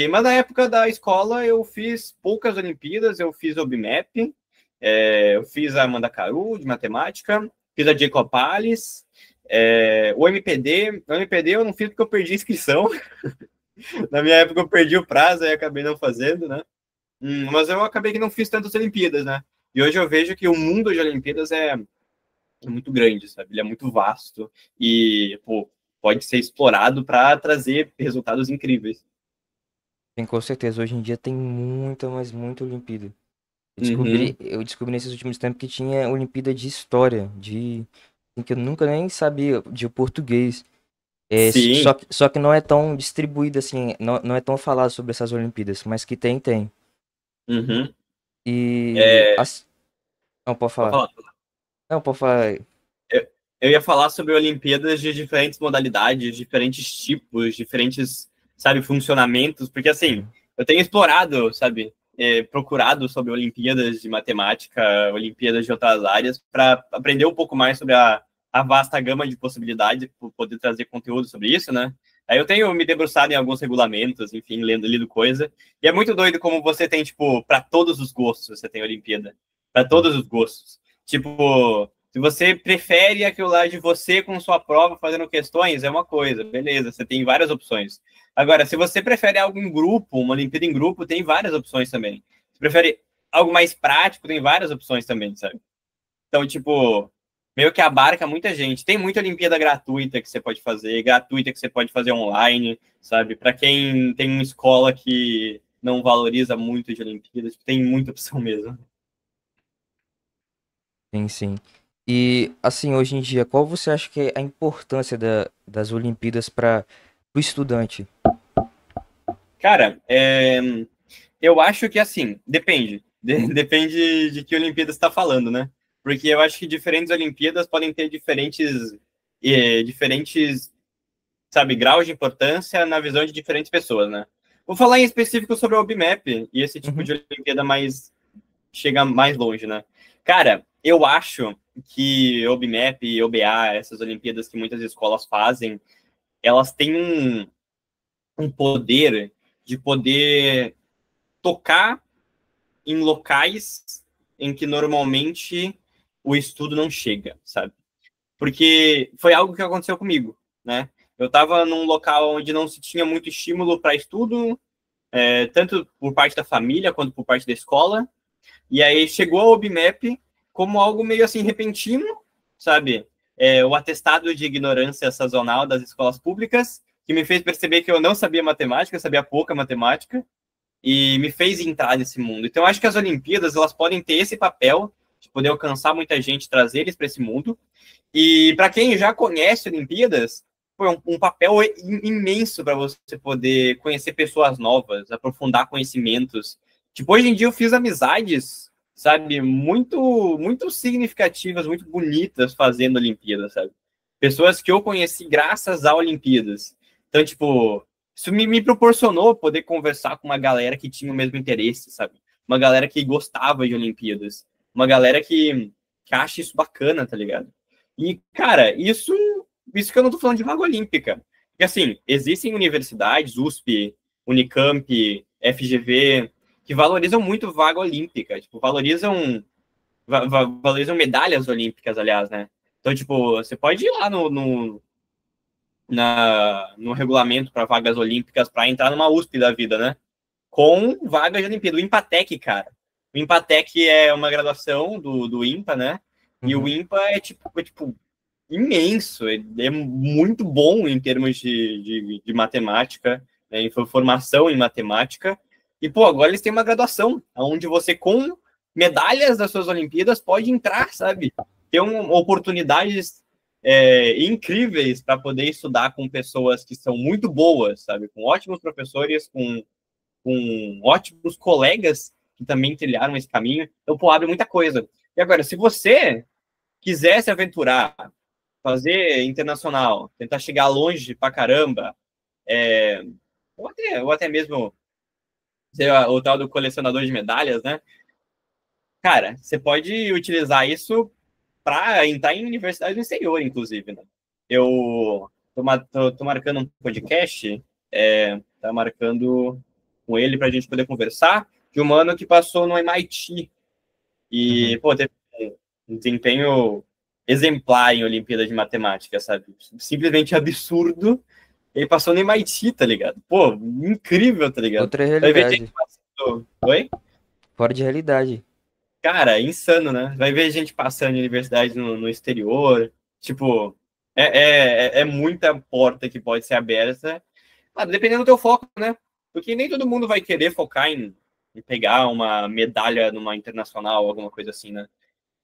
Mas na época da escola eu fiz poucas Olimpíadas, eu fiz OBMAP, eu fiz a Mandacaru de matemática, fiz a Jacopales, o MPD eu não fiz porque eu perdi a inscrição. Na minha época eu perdi o prazo e acabei não fazendo, né? Mas eu acabei que não fiz tantas Olimpíadas, né? E hoje eu vejo que o mundo de Olimpíadas é muito grande, sabe? Ele é muito vasto. E, pô, pode ser explorado para trazer resultados incríveis. Tem, com certeza. Hoje em dia tem muita, mas muita Olimpíada. Uhum. Eu descobri nesses últimos tempos que tinha Olimpíada de História, que eu nunca nem sabia, de português. Sim. Só que não é tão distribuído assim, não é tão falado sobre essas Olimpíadas, mas que tem, tem. Uhum. E É, não, pode vou falar. falar. Não, pode falar. Eu ia falar sobre Olimpíadas de diferentes modalidades, diferentes tipos, diferentes, sabe, funcionamentos, porque assim, Uhum. eu tenho explorado, sabe, procurado sobre Olimpíadas de matemática, Olimpíadas de outras áreas, para aprender um pouco mais sobre a vasta gama de possibilidades, para poder trazer conteúdo sobre isso, né? Aí eu tenho me debruçado em alguns regulamentos, enfim, lido coisa, e é muito doido como você tem, tipo, para todos os gostos, você tem Olimpíada, para todos os gostos. Tipo, se você prefere aquilo lá de você com sua prova fazendo questões, é uma coisa, beleza, você tem várias opções. Agora, se você prefere algo em grupo, uma Olimpíada em grupo, tem várias opções também. Se prefere algo mais prático, tem várias opções também, sabe? Então, tipo, meio que abarca muita gente. Tem muita Olimpíada gratuita que você pode fazer, gratuita que você pode fazer online, sabe? Para quem tem uma escola que não valoriza muito de Olimpíadas, tem muita opção mesmo. Sim, sim. E assim, hoje em dia, qual você acha que é a importância das Olimpíadas para o estudante? Cara, eu acho que assim, depende. Depende de que Olimpíada você está falando, né? Porque eu acho que diferentes Olimpíadas podem ter diferentes, sabe, graus de importância na visão de diferentes pessoas, né? Vou falar em específico sobre o OBMAP e esse tipo Uhum. de Olimpíada mais chega mais longe, né? Cara, eu acho que OBMAP e OBA, essas Olimpíadas que muitas escolas fazem, elas têm um poder de poder tocar em locais em que normalmente o estudo não chega, sabe? Porque foi algo que aconteceu comigo, né? Eu estava num local onde não se tinha muito estímulo para estudo, tanto por parte da família quanto por parte da escola. E aí chegou a OBMAP como algo meio assim repentino, sabe? O atestado de ignorância sazonal das escolas públicas, que me fez perceber que eu não sabia matemática, eu sabia pouca matemática, e me fez entrar nesse mundo. Então, eu acho que as Olimpíadas elas podem ter esse papel de poder alcançar muita gente, trazer eles para esse mundo. E para quem já conhece Olimpíadas, foi um papel imenso para você poder conhecer pessoas novas, aprofundar conhecimentos. Tipo, hoje em dia eu fiz amizades, sabe, muito significativas, muito bonitas fazendo Olimpíadas, sabe? Pessoas que eu conheci graças a Olimpíadas. Então, tipo, isso me proporcionou poder conversar com uma galera que tinha o mesmo interesse, sabe? Uma galera que gostava de Olimpíadas. Uma galera que acha isso bacana, tá ligado? E, cara, isso que eu não tô falando de vaga olímpica. Porque, assim, existem universidades, USP, Unicamp, FGV, que valorizam muito vaga olímpica. Tipo, valorizam medalhas olímpicas, aliás, né? Então, tipo, você pode ir lá no regulamento para vagas olímpicas para entrar numa USP da vida, né? Com vagas de Olimpíada. O Impatec, cara. O Impatec é uma graduação do IMPA, né? E o Uhum. IMPA é tipo imenso, é muito bom em termos de matemática, né, em formação em matemática. E, pô, agora eles têm uma graduação, onde você, com medalhas das suas Olimpíadas, pode entrar, sabe? Ter oportunidades incríveis para poder estudar com pessoas que são muito boas, sabe? Com ótimos professores, com ótimos colegas que também trilharam esse caminho. Então, pô, abre muita coisa. E agora, se você quiser se aventurar, fazer internacional, tentar chegar longe pra caramba, é, ou até mesmo ser o tal do colecionador de medalhas, né? Cara, você pode utilizar isso para entrar em universidade do exterior, inclusive, né? Eu tô marcando um podcast, tá marcando com ele para a gente poder conversar, de um mano que passou no MIT e, Uhum. pô, teve um desempenho exemplar em Olimpíada de Matemática, sabe? Simplesmente absurdo. Ele passou no MIT, tá ligado? Pô, incrível, tá ligado? Outra Vai ver gente realidade. passando. Oi? Fora de realidade. Cara, insano, né? Vai ver gente passando em universidade no exterior. Tipo, É muita porta que pode ser aberta, dependendo do teu foco, né? Porque nem todo mundo vai querer focar em pegar uma medalha numa internacional, alguma coisa assim, né?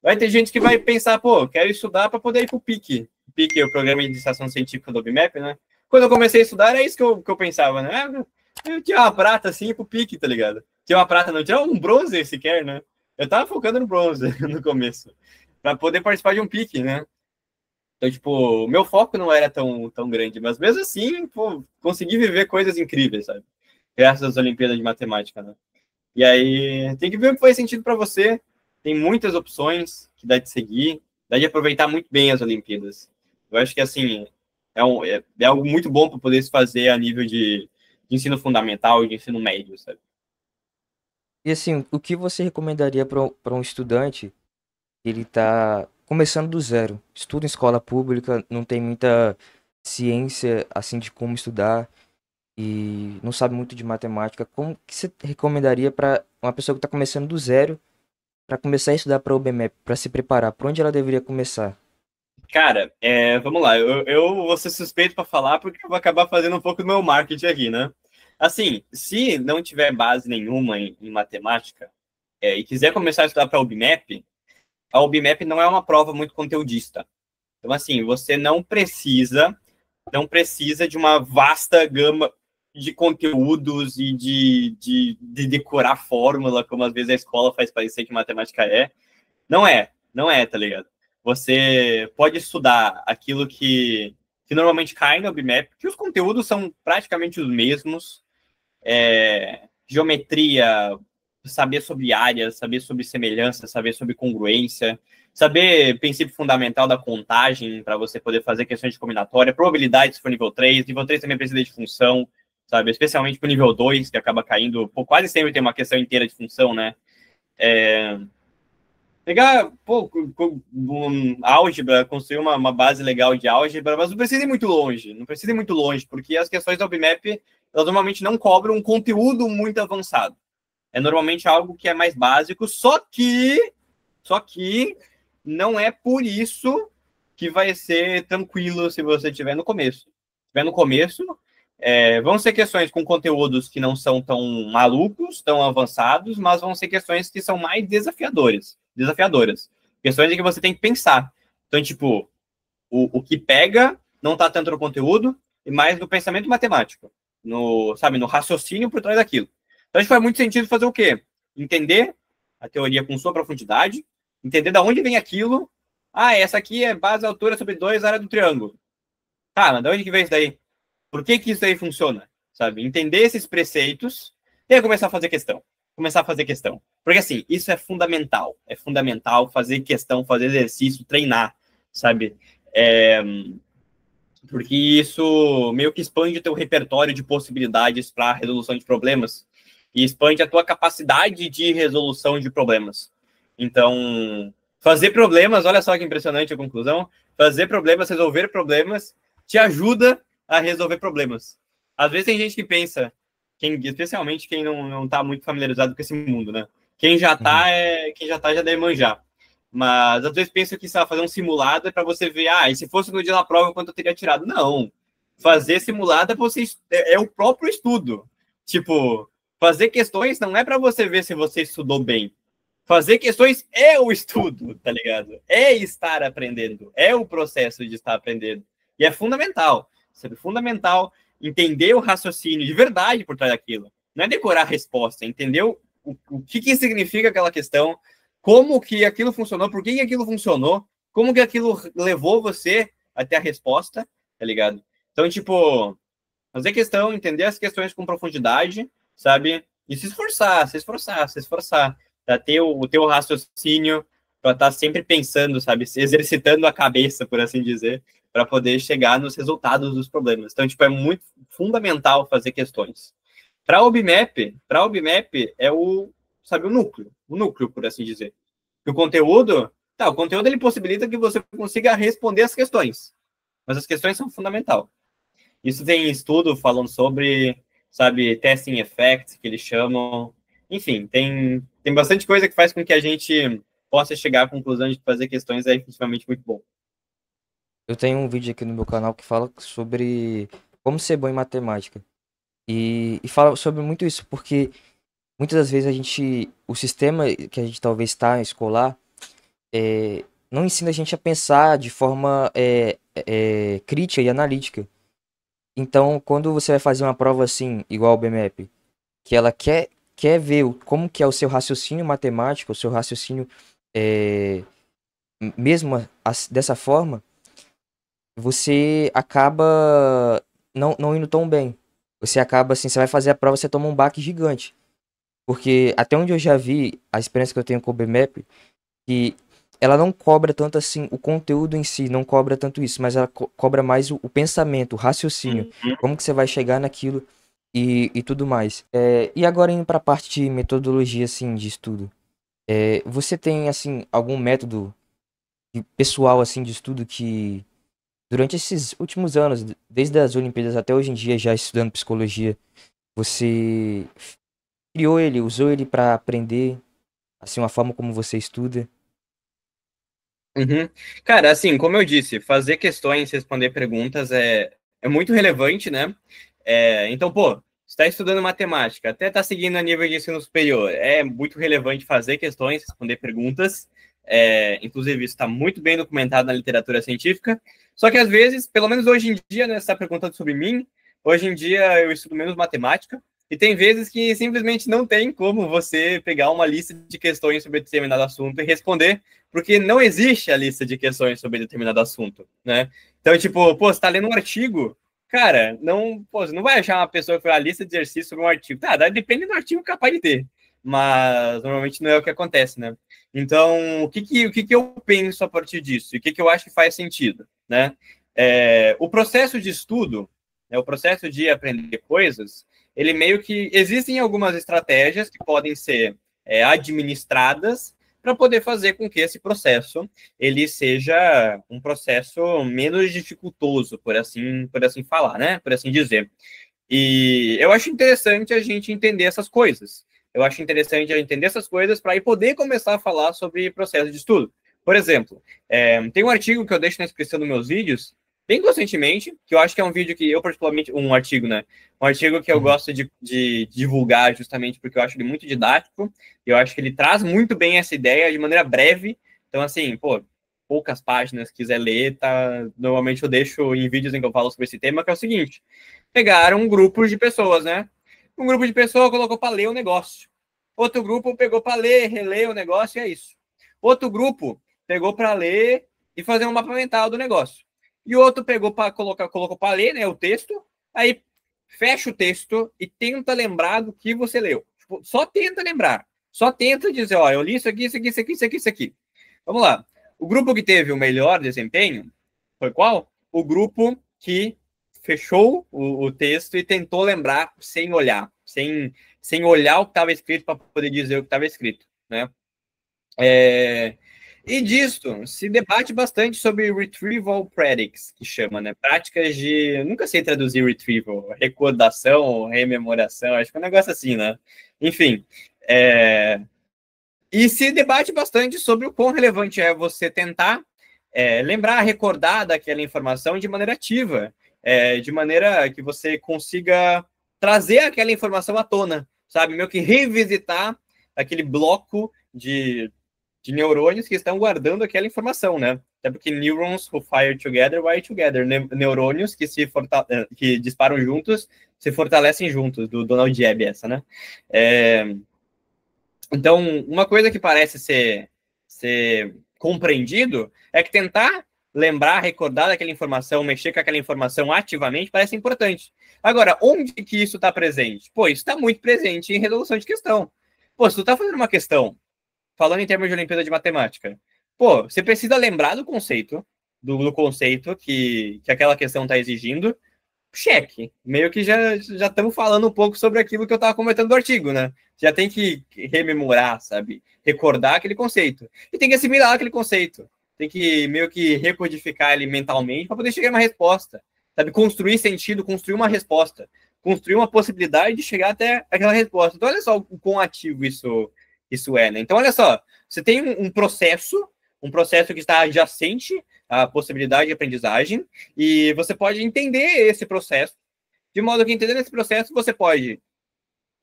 Vai ter gente que vai pensar, pô, quero estudar para poder ir pro PIC. PIC é o Programa de Iniciação Científica do OBMEP, né? Quando eu comecei a estudar, era isso que eu pensava, né? Eu tinha uma prata, assim, pro PIC, tá ligado? Tinha uma prata, não tinha um bronze sequer, né? Eu tava focando no bronze no começo, para poder participar de um PIC, né? Então, tipo, o meu foco não era tão grande, mas mesmo assim, pô, consegui viver coisas incríveis, sabe? Graças às Olimpíadas de Matemática, né? E aí, tem que ver o que faz sentido para você. Tem muitas opções que dá de seguir, dá de aproveitar muito bem as Olimpíadas. Eu acho que, assim, é algo muito bom para poder se fazer a nível de ensino fundamental e de ensino médio, sabe? E assim, o que você recomendaria para um estudante que ele tá começando do zero, estuda em escola pública, não tem muita ciência assim de como estudar e não sabe muito de matemática, como que você recomendaria para uma pessoa que está começando do zero para começar a estudar para o OBMEP, para se preparar, por onde ela deveria começar? Cara, vamos lá. Eu vou ser suspeito para falar porque eu vou acabar fazendo um pouco do meu marketing aqui, né? Assim, se não tiver base nenhuma em matemática e quiser começar a estudar para a OBMEP não é uma prova muito conteudista. Então, assim, você não precisa de uma vasta gama de conteúdos e de decorar fórmula, como às vezes a escola faz parecer que matemática é. Não é, tá ligado? Você pode estudar aquilo que normalmente cai no OBMEP, que os conteúdos são praticamente os mesmos. Geometria, saber sobre áreas, saber sobre semelhança, saber sobre congruência, saber princípio fundamental da contagem para você poder fazer questões de combinatória, probabilidade se for nível 3, nível 3 também precisa de função, sabe? Especialmente para o nível 2, que acaba caindo, pô, quase sempre tem uma questão inteira de função, né? Pegar, pô, álgebra, construir uma base legal de álgebra, mas não precisa ir muito longe, não precisa ir muito longe, porque as questões da OBMEP, elas normalmente não cobram um conteúdo muito avançado. É normalmente algo que é mais básico, só que não é por isso que vai ser tranquilo se você estiver no começo. Se estiver no começo, vão ser questões com conteúdos que não são tão malucos, tão avançados, mas vão ser questões que são mais desafiadoras. Questões em que você tem que pensar. Então, tipo, o que pega não está tanto no conteúdo, e mais no pensamento matemático, no raciocínio por trás daquilo. Então, acho que faz muito sentido fazer o quê? Entender a teoria com sua profundidade, entender de onde vem aquilo. Ah, essa aqui é base, altura sobre 2, área do triângulo. Tá, mas de onde que vem isso daí? Por que que isso aí funciona? Sabe? Entender esses preceitos e aí começar a fazer questão. Começar a fazer questão. Porque, assim, isso é fundamental. É fundamental fazer questão, fazer exercício, treinar, sabe? Porque isso meio que expande o teu repertório de possibilidades para resolução de problemas e expande a tua capacidade de resolução de problemas. Então, fazer problemas, olha só que impressionante a conclusão, fazer problemas, resolver problemas, te ajuda a resolver problemas. Às vezes tem gente que pensa, especialmente quem não tá muito familiarizado com esse mundo, né? Uhum. Quem já tá já deve manjar. Mas às vezes penso que, fazer um simulado é para você ver, e se fosse no dia da prova, quanto eu teria tirado? Não. Fazer simulado é o próprio estudo. Tipo, fazer questões não é para você ver se você estudou bem. Fazer questões é o estudo, tá ligado? É estar aprendendo, é o processo de estar aprendendo. E é fundamental, sabe? Fundamental entender o raciocínio de verdade por trás daquilo. Não é decorar a resposta, é entender o que significa aquela questão, como que aquilo funcionou, por que aquilo funcionou, como que aquilo levou você até a resposta, tá ligado? Então, tipo, fazer questão, entender as questões com profundidade, sabe? E se esforçar, para ter o teu raciocínio, para estar sempre pensando, sabe? Exercitando a cabeça, por assim dizer, para poder chegar nos resultados dos problemas. Então, tipo, é muito fundamental fazer questões. Para o BMAP é sabe, o núcleo, por assim dizer. E o conteúdo ele possibilita que você consiga responder as questões, mas as questões são fundamentais. Isso tem estudo falando sobre, sabe, testing effects, que eles chamam. Enfim, tem bastante coisa que faz com que a gente possa chegar à conclusão de que fazer questões é efetivamente muito bom. Eu tenho um vídeo aqui no meu canal que fala sobre como ser bom em matemática. E fala sobre muito isso, porque muitas das vezes o sistema que a gente talvez está escolar, não ensina a gente a pensar de forma crítica e analítica. Então, quando você vai fazer uma prova assim, igual o BMAP, que ela quer ver como que é o seu raciocínio matemático, o seu raciocínio é, mesmo dessa forma, você acaba não indo tão bem. Você acaba assim, você vai fazer a prova, você toma um baque gigante. Porque até onde eu já vi, a experiência que eu tenho com o BMAP, que ela não cobra tanto assim o conteúdo em si, não cobra tanto isso, mas ela cobra mais o pensamento, o raciocínio, Uhum. como que você vai chegar naquilo e tudo mais. E agora indo para a parte de metodologia assim de estudo, você tem assim algum método pessoal assim de estudo que durante esses últimos anos, desde as Olimpíadas até hoje em dia, já estudando psicologia, você criou ele, usou ele para aprender assim uma forma como você estuda? Uhum. Cara, assim, como eu disse, fazer questões, responder perguntas é muito relevante, né? Então, pô, está estudando matemática, até está seguindo a nível de ensino superior, é muito relevante fazer questões, responder perguntas. Inclusive, isso está muito bem documentado na literatura científica. Só que às vezes, pelo menos hoje em dia, né, você está perguntando sobre mim. Hoje em dia eu estudo menos matemática. E tem vezes que simplesmente não tem como você pegar uma lista de questões sobre determinado assunto e responder, porque não existe a lista de questões sobre determinado assunto, né? Então, tipo, pô, você tá lendo um artigo, cara, não, pô, você não vai achar uma pessoa que foi a lista de exercícios sobre um artigo. Tá, depende do artigo capaz de ter, mas normalmente não é o que acontece, né? Então, o que eu penso a partir disso? E o que eu acho que faz sentido, né? O processo de estudo, o processo de aprender coisas, ele meio que existem algumas estratégias que podem ser administradas para poder fazer com que esse processo ele seja um processo menos dificultoso, por assim falar, né? Por assim dizer. E eu acho interessante a gente entender essas coisas. Eu acho interessante a gente entender essas coisas para aí poder começar a falar sobre processo de estudo. Por exemplo, tem um artigo que eu deixo na descrição dos meus vídeos, bem constantemente, que eu acho que é um vídeo que eu particularmente, um artigo, né? Um artigo que eu Uhum. gosto de divulgar justamente porque eu acho ele muito didático, e eu acho que ele traz muito bem essa ideia de maneira breve. Então, assim, pô, poucas páginas, quiser ler, tá? Normalmente eu deixo em vídeos em que eu falo sobre esse tema, que é o seguinte: pegaram um grupo de pessoas, né? Um grupo de pessoas colocou para ler o negócio. Outro grupo pegou para ler, reler o negócio e é isso. Outro grupo pegou para ler e fazer um mapa mental do negócio. E outro pegou para colocou para ler, né, o texto, aí fecha o texto e tenta lembrar do que você leu. Tipo, só tenta lembrar. Só tenta dizer, ó, eu li isso aqui, isso aqui, isso aqui, isso aqui, isso aqui. Vamos lá. O grupo que teve o melhor desempenho foi qual? O grupo que fechou o texto e tentou lembrar sem olhar, sem olhar o que estava escrito para poder dizer o que estava escrito, né? E disso se debate bastante sobre retrieval practices, que chama, né? Práticas de. Nunca sei traduzir retrieval, recordação, rememoração, acho que é um negócio assim, né? Enfim. E se debate bastante sobre o quão relevante é você tentar lembrar, recordar daquela informação de maneira ativa, de maneira que você consiga trazer aquela informação à tona, sabe? Meio que revisitar aquele bloco de neurônios que estão guardando aquela informação, né? Até porque neurons who fire together wire together. Neurônios que disparam juntos se fortalecem juntos, do Donald Jeb, essa, né? Então, uma coisa que parece ser compreendido é que tentar lembrar, recordar daquela informação, mexer com aquela informação ativamente parece importante. Agora, onde que isso está presente? Pô, isso está muito presente em resolução de questão. Pô, se tu está fazendo uma questão, falando em termos de Olimpíada de Matemática, pô, você precisa lembrar do conceito, do conceito que aquela questão está exigindo, cheque. Meio que já estamos falando um pouco sobre aquilo que eu estava comentando do artigo, né? Já tem que rememorar, sabe? Recordar aquele conceito. E tem que assimilar aquele conceito. Tem que meio que recodificar ele mentalmente para poder chegar a uma resposta. Sabe? Construir sentido, construir uma resposta. Construir uma possibilidade de chegar até aquela resposta. Então, olha só o quão ativo isso é, né? Então, olha só. Você tem um processo que está adjacente a possibilidade de aprendizagem, e você pode entender esse processo, de modo que, entendendo esse processo, você pode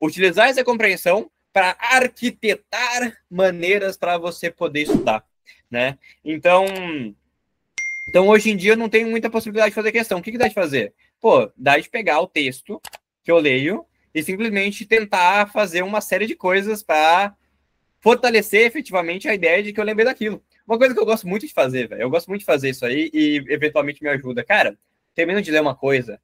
utilizar essa compreensão para arquitetar maneiras para você poder estudar, né? Então, hoje em dia eu não tenho muita possibilidade de fazer questão. O que dá de fazer? Pô, dá de pegar o texto que eu leio e simplesmente tentar fazer uma série de coisas para fortalecer efetivamente a ideia de que eu lembrei daquilo. Uma coisa que eu gosto muito de fazer, velho. Eu gosto muito de fazer isso aí e eventualmente me ajuda. Cara, termino de ler uma coisa,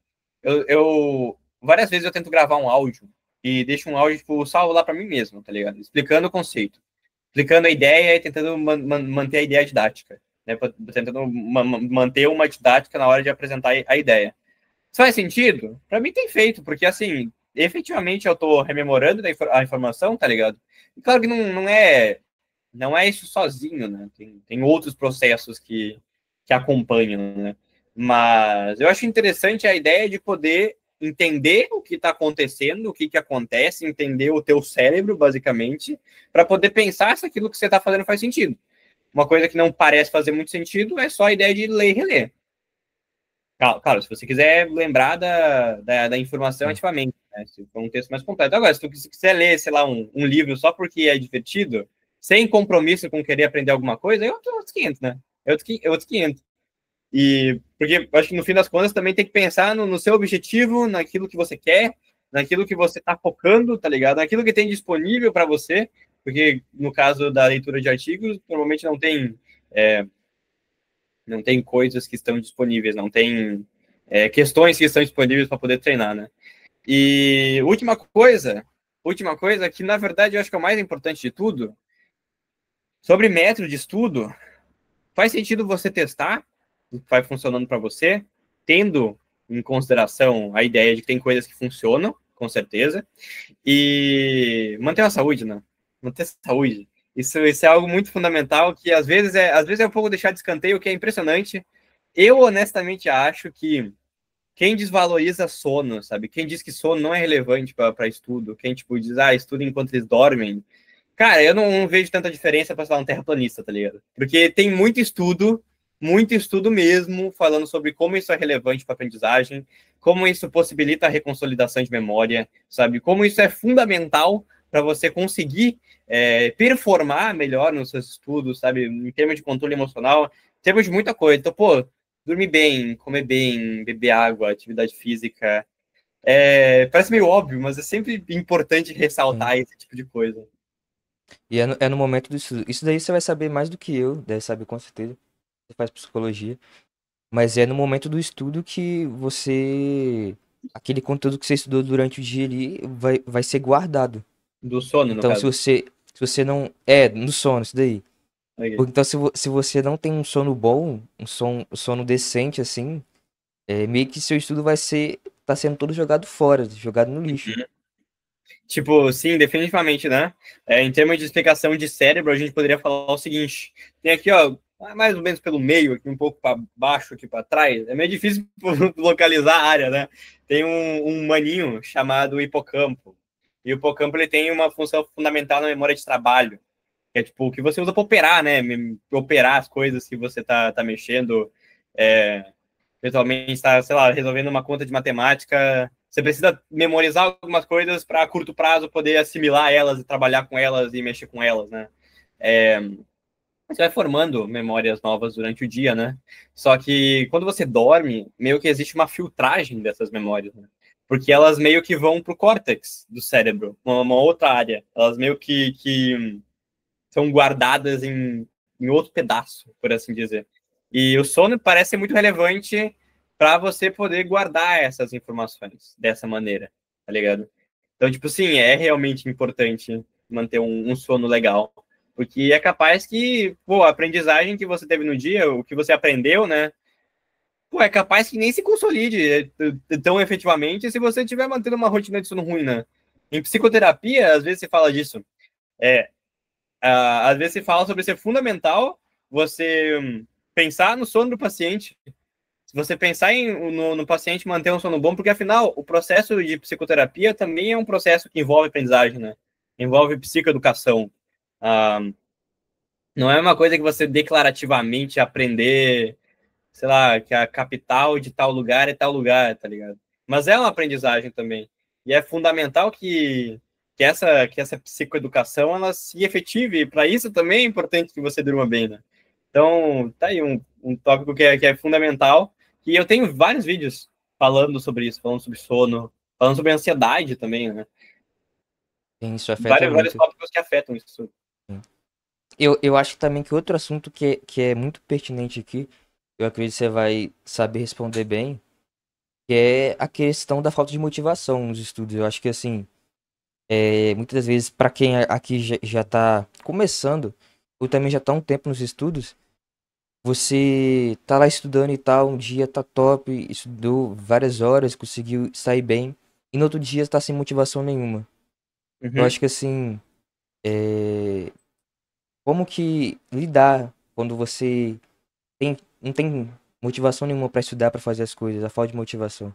várias vezes eu tento gravar um áudio e deixo um áudio, tipo, salvo lá para mim mesmo, tá ligado? Explicando o conceito, explicando a ideia e tentando manter a ideia didática, né? Tentando manter uma didática na hora de apresentar a ideia. Isso faz sentido? Para mim tem feito, porque assim, efetivamente eu tô rememorando a informação, tá ligado? E claro que não é isso sozinho, né? Tem outros processos que acompanham, né? Mas eu acho interessante a ideia de poder entender o que está acontecendo, o que acontece, entender o teu cérebro, basicamente, para poder pensar se aquilo que você está fazendo faz sentido. Uma coisa que não parece fazer muito sentido é só a ideia de ler e reler. Claro, se você quiser lembrar da informação ativamente, né? Se for um texto mais completo. Agora, se tu quiser ler, sei lá, um livro só porque é divertido, sem compromisso com querer aprender alguma coisa, é outros 500, né? É outros 500. E porque eu acho que no fim das contas também tem que pensar no seu objetivo, naquilo que você quer, naquilo que você está focando, tá ligado? Naquilo que tem disponível para você, porque no caso da leitura de artigos, normalmente não tem coisas que estão disponíveis, não tem questões que estão disponíveis para poder treinar, né? E última coisa que na verdade eu acho que é o mais importante de tudo, sobre método de estudo, faz sentido você testar o que vai funcionando para você, tendo em consideração a ideia de que tem coisas que funcionam, com certeza, e manter a saúde, né? Manter a saúde. Isso é algo muito fundamental que às vezes é um pouco deixar de escanteio, o que é impressionante. Eu honestamente acho que quem desvaloriza sono, sabe? Quem diz que sono não é relevante para estudo, quem tipo diz, estuda enquanto eles dormem. Cara, eu não vejo tanta diferença para falar um terraplanista, tá ligado? Porque tem muito estudo mesmo, falando sobre como isso é relevante para a aprendizagem, como isso possibilita a reconsolidação de memória, sabe? Como isso é fundamental para você conseguir performar melhor nos seus estudos, sabe? Em termos de controle emocional, em termos de muita coisa. Então, pô, dormir bem, comer bem, beber água, atividade física. Parece meio óbvio, mas é sempre importante Sim. ressaltar esse tipo de coisa. E é no momento do estudo. Isso daí você vai saber mais do que eu, deve saber com certeza. Você faz psicologia. Mas é no momento do estudo que você. Aquele conteúdo que você estudou durante o dia ali vai ser guardado. Do sono, no Então, caso. se você não. É, no sono, isso daí. Ok. Então, se você não tem um sono bom, um sono decente, assim, meio que seu estudo vai ser. Tá sendo todo jogado fora, jogado no lixo. Tipo, sim, definitivamente, né? Em termos de explicação de cérebro, a gente poderia falar o seguinte: tem aqui, ó, mais ou menos pelo meio, aqui um pouco para baixo, aqui para trás. É meio difícil localizar a área, né? Tem um maninho chamado hipocampo. E o hipocampo ele tem uma função fundamental na memória de trabalho, que é tipo o que você usa para operar, né? Operar as coisas que você tá mexendo. É, eventualmente está, sei lá, resolvendo uma conta de matemática, você precisa memorizar algumas coisas para a curto prazo poder assimilar elas e trabalhar com elas e mexer com elas, né? Você vai formando memórias novas durante o dia, né? Só que quando você dorme, meio que existe uma filtragem dessas memórias, né? Porque elas meio que vão para o córtex do cérebro, uma outra área. Elas meio que são guardadas em outro pedaço, por assim dizer. E o sono parece ser muito relevante para você poder guardar essas informações dessa maneira, tá ligado? Então, tipo, sim, é realmente importante manter um sono legal, porque é capaz que, pô, a aprendizagem que você teve no dia, o que você aprendeu, né? Pô, é capaz que nem se consolide tão efetivamente se você estiver mantendo uma rotina de sono ruim, né? Em psicoterapia, às vezes se fala disso. É, às vezes se fala sobre ser fundamental você pensar no sono do paciente. Se você pensar no paciente manter um sono bom, porque afinal o processo de psicoterapia também é um processo que envolve aprendizagem, né? Envolve psicoeducação. Ah, não é uma coisa que você declarativamente aprender. sei lá, que a capital de tal lugar é tal lugar, tá ligado? Mas é uma aprendizagem também. E é fundamental que essa psicoeducação ela se efetive. Para isso também é importante que você durma bem, né? Então, tá aí um tópico que é fundamental. E eu tenho vários vídeos falando sobre isso, falando sobre sono, falando sobre ansiedade também, né? Sim, isso afeta Vários muito. tópicos que afetam isso. Sim. Eu acho também que outro assunto que é muito pertinente aqui, eu acredito que você vai saber responder bem, que é a questão da falta de motivação nos estudos. Eu acho que, assim, muitas vezes, para quem aqui já tá começando, ou também já tá há um tempo nos estudos, você tá lá estudando e tal, um dia tá top, estudou várias horas, conseguiu sair bem, e no outro dia tá sem motivação nenhuma. Eu Uhum. acho que, assim, é, como que lidar quando você não tem motivação nenhuma pra estudar, pra fazer as coisas, a falta de motivação.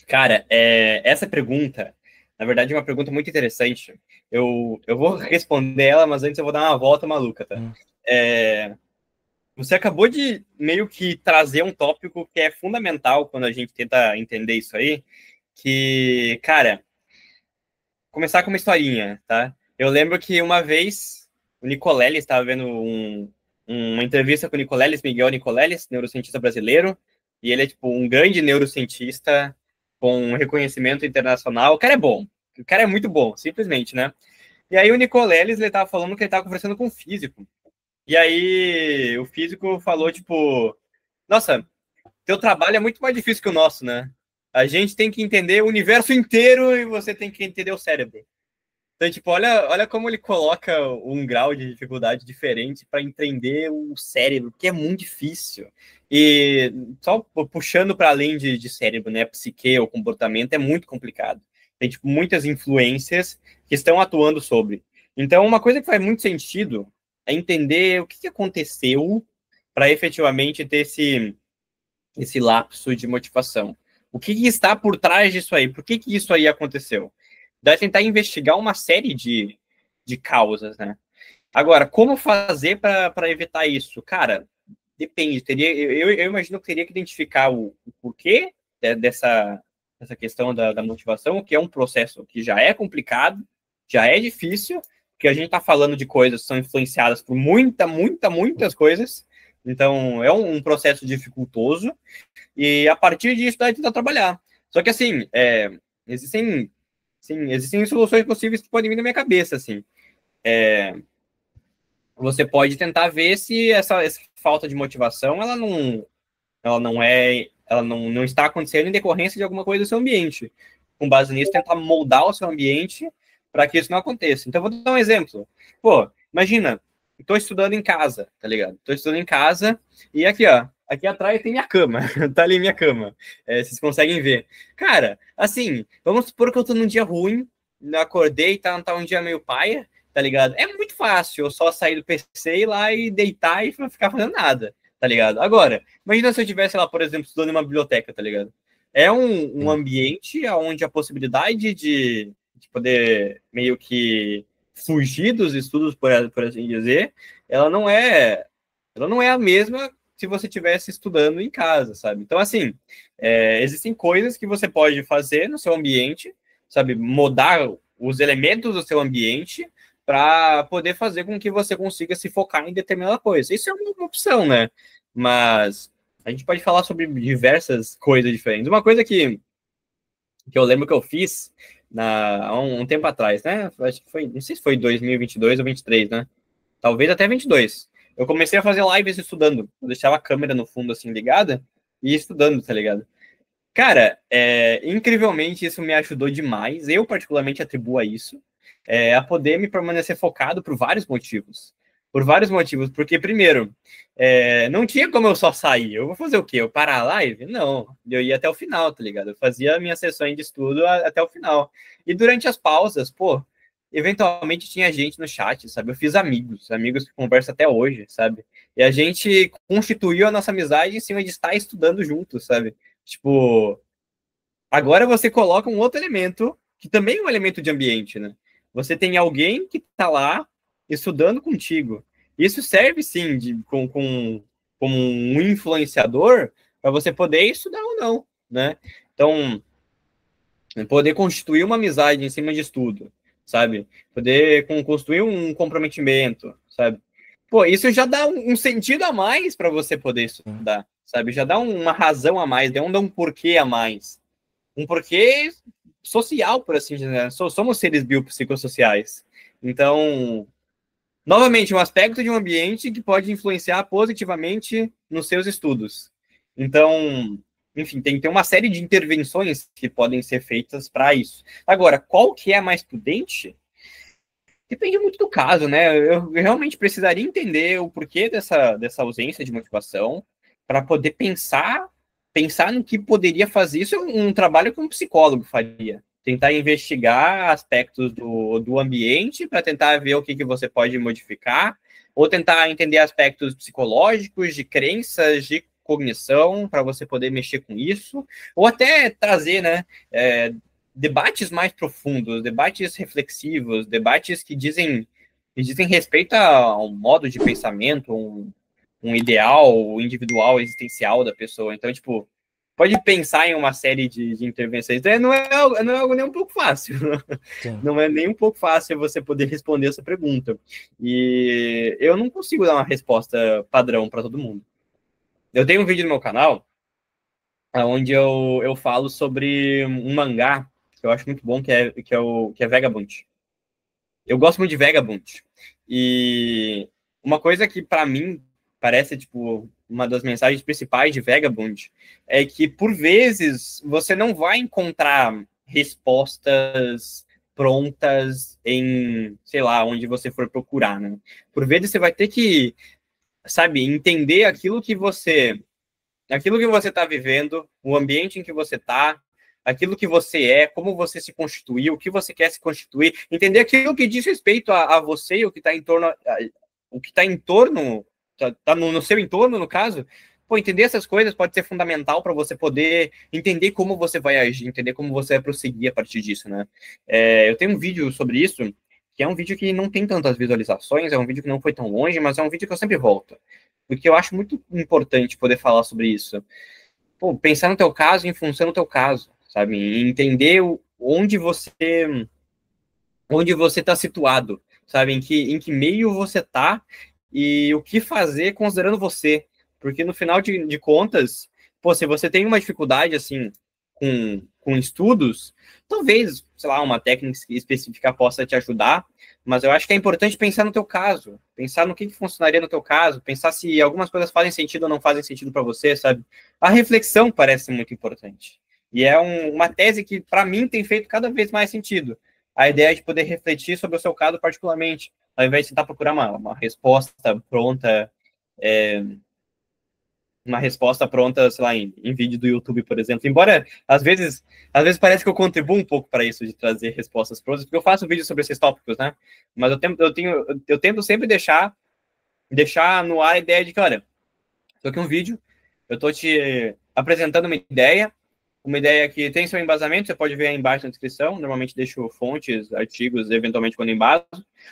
Cara, essa pergunta, na verdade, é uma pergunta muito interessante. Eu vou responder ela, mas antes eu vou dar uma volta maluca, tá? Hum, É, você acabou de meio que trazer um tópico que é fundamental quando a gente tenta entender isso aí, que, cara, começar com uma historinha, tá? Eu lembro que uma vez o Nicoleles estava vendo uma entrevista com o Nicoleles, Miguel Nicoleles, neurocientista brasileiro, e ele é tipo um grande neurocientista com um reconhecimento internacional. O cara é bom, o cara é muito bom, simplesmente, né? E aí o Nicoleles, ele tava falando que ele tava conversando com um físico. E aí o físico falou, tipo, nossa, teu trabalho é muito mais difícil que o nosso, né? A gente tem que entender o universo inteiro e você tem que entender o cérebro. Então, tipo, olha como ele coloca um grau de dificuldade diferente para entender o cérebro, que é muito difícil. E só puxando para além de cérebro, né? Psique, o comportamento é muito complicado. Tem, tipo, muitas influências que estão atuando sobre. Então, uma coisa que faz muito sentido é entender o que aconteceu para efetivamente ter esse lapso de motivação. O que está por trás disso aí? Por que isso aí aconteceu? Dá tentar investigar uma série de causas, né? Agora, como fazer para evitar isso? Cara, depende. Eu imagino que teria que identificar o porquê dessa questão da motivação, que é um processo que já é complicado, já é difícil, porque a gente está falando de coisas que são influenciadas por muitas coisas. Então, é um processo dificultoso. E a partir disso, daí tentar trabalhar. Só que, assim, existem, sim, existem soluções possíveis que podem vir na minha cabeça, assim. Você pode tentar ver se essa falta de motivação, ela não está acontecendo em decorrência de alguma coisa do seu ambiente. Com base nisso, tentar moldar o seu ambiente para que isso não aconteça. Então, vou dar um exemplo. Pô, imagina, estou estudando em casa, tá ligado? Estou estudando em casa e aqui, ó, aqui atrás tem minha cama, tá ali minha cama. Vocês conseguem ver. Cara, assim, vamos supor que eu tô num dia ruim, acordei, tá um dia meio paia, tá ligado? É muito fácil eu só sair do PC, ir lá e deitar e ficar fazendo nada, tá ligado? Agora, imagina se eu tivesse lá, por exemplo, estudando em uma biblioteca, tá ligado? É um sim. ambiente onde a possibilidade de poder meio que fugir dos estudos, por assim dizer, ela não é a mesma se você estivesse estudando em casa, sabe? Então, assim, existem coisas que você pode fazer no seu ambiente, sabe? Mudar os elementos do seu ambiente para poder fazer com que você consiga se focar em determinada coisa. Isso é uma opção, né? Mas a gente pode falar sobre diversas coisas diferentes. Uma coisa que eu lembro que eu fiz há um tempo atrás, né? Acho que foi, não sei se foi 2022 ou 23, né? Talvez até 22. Eu comecei a fazer lives estudando. Eu deixava a câmera no fundo assim ligada e estudando, tá ligado? Cara, incrivelmente isso me ajudou demais. Eu particularmente atribuo a isso, a poder me permanecer focado por vários motivos. Por vários motivos, porque primeiro, não tinha como eu só sair. Eu vou fazer o quê? Eu parar a live? Não, eu ia até o final, tá ligado? Eu fazia minhas sessões de estudo até o final. E durante as pausas, pô, eventualmente tinha gente no chat, sabe? Eu fiz amigos que conversam até hoje, sabe? E a gente constituiu a nossa amizade em cima de estar estudando juntos, sabe? Tipo, agora você coloca um outro elemento, que também é um elemento de ambiente, né? Você tem alguém que está lá estudando contigo. Isso serve, sim, como um influenciador para você poder estudar ou não, né? Então, poder constituir uma amizade em cima de estudo, sabe? Poder construir um comprometimento, sabe? Pô, isso já dá um sentido a mais para você poder estudar, sabe? Já dá uma razão a mais, dá um porquê a mais. Um porquê social, por assim dizer, né? Somos seres biopsicossociais. Então, novamente, um aspecto de um ambiente que pode influenciar positivamente nos seus estudos. Então, enfim, tem que ter uma série de intervenções que podem ser feitas para isso. Agora, qual que é mais prudente? Depende muito do caso, né? Eu realmente precisaria entender o porquê dessa ausência de motivação para poder pensar no que poderia fazer. Isso é um trabalho que um psicólogo faria. Tentar investigar aspectos do ambiente para tentar ver o que você pode modificar, ou tentar entender aspectos psicológicos, de crenças, de cognição, para você poder mexer com isso, ou até trazer, né, debates mais profundos, debates reflexivos, debates que dizem respeito a um modo de pensamento, um ideal individual, existencial da pessoa. Então, tipo, pode pensar em uma série de intervenções. Não é algo nem um pouco fácil. Sim. Não é nem um pouco fácil você poder responder essa pergunta. E eu não consigo dar uma resposta padrão para todo mundo. Eu tenho um vídeo no meu canal onde eu falo sobre um mangá que eu acho muito bom, que é Vagabond. Eu gosto muito de Vagabond. E uma coisa que, para mim, parece, tipo, uma das mensagens principais de Vagabond é que, por vezes, você não vai encontrar respostas prontas em, sei lá, onde você for procurar, né? Por vezes, você vai ter que, sabe, entender aquilo que você está vivendo, o ambiente em que você está, aquilo que você é, como você se constituiu, o que você quer se constituir, entender aquilo que diz respeito a você e o que está em torno, tá no seu entorno, no caso. Pô, entender essas coisas pode ser fundamental para você poder entender como você vai agir, entender como você vai prosseguir a partir disso, né? Eu tenho um vídeo sobre isso, que é um vídeo que não tem tantas visualizações, é um vídeo que não foi tão longe, mas é um vídeo que eu sempre volto, porque eu acho muito importante poder falar sobre isso. Pô, pensar no teu caso em função do teu caso, sabe? E entender onde você está situado, sabe? Em que meio você está e o que fazer considerando você. Porque no final de contas, pô, se você tem uma dificuldade, assim, com estudos, talvez, sei lá, uma técnica específica possa te ajudar, mas eu acho que é importante pensar no teu caso, pensar no que funcionaria no teu caso, pensar se algumas coisas fazem sentido ou não fazem sentido para você, sabe? A reflexão parece muito importante. E é uma tese que, para mim, tem feito cada vez mais sentido. A ideia de poder refletir sobre o seu caso particularmente, ao invés de tentar procurar uma resposta pronta, sei lá, em vídeo do YouTube, por exemplo. Embora, às vezes parece que eu contribuo um pouco para isso, de trazer respostas prontas, porque eu faço vídeos sobre esses tópicos, né? Mas eu tento sempre deixar no ar a ideia de que, olha, tô aqui um vídeo, eu tô te apresentando uma ideia que tem seu embasamento, você pode ver aí embaixo na descrição, normalmente deixo fontes, artigos, eventualmente quando embaso,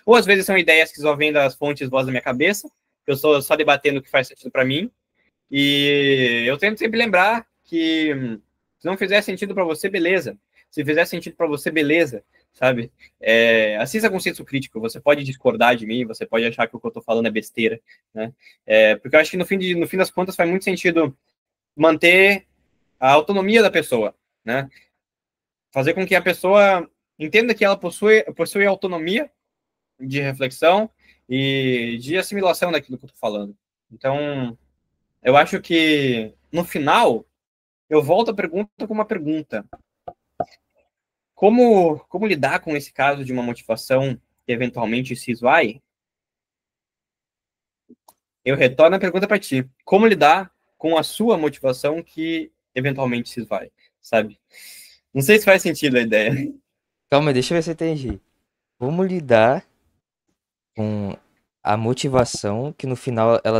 ou às vezes são ideias que só vêm das fontes voz da minha cabeça, eu estou só debatendo o que faz sentido para mim, e eu tento sempre lembrar que se não fizer sentido para você, beleza. Se fizer sentido para você, beleza, sabe? Assista com senso crítico. Você pode discordar de mim, você pode achar que o que eu estou falando é besteira, né? Porque eu acho que no fim das contas faz muito sentido manter a autonomia da pessoa, né? Fazer com que a pessoa entenda que ela possui autonomia de reflexão e de assimilação daquilo que eu estou falando. Então, eu acho que, no final, eu volto a pergunta com uma pergunta. Como lidar com esse caso de uma motivação que eventualmente se esvai? Eu retorno a pergunta para ti. Como lidar com a sua motivação que eventualmente se esvai, sabe? Não sei se faz sentido a ideia. Calma, deixa eu ver se eu entendi. Como lidar com a motivação que no final ela...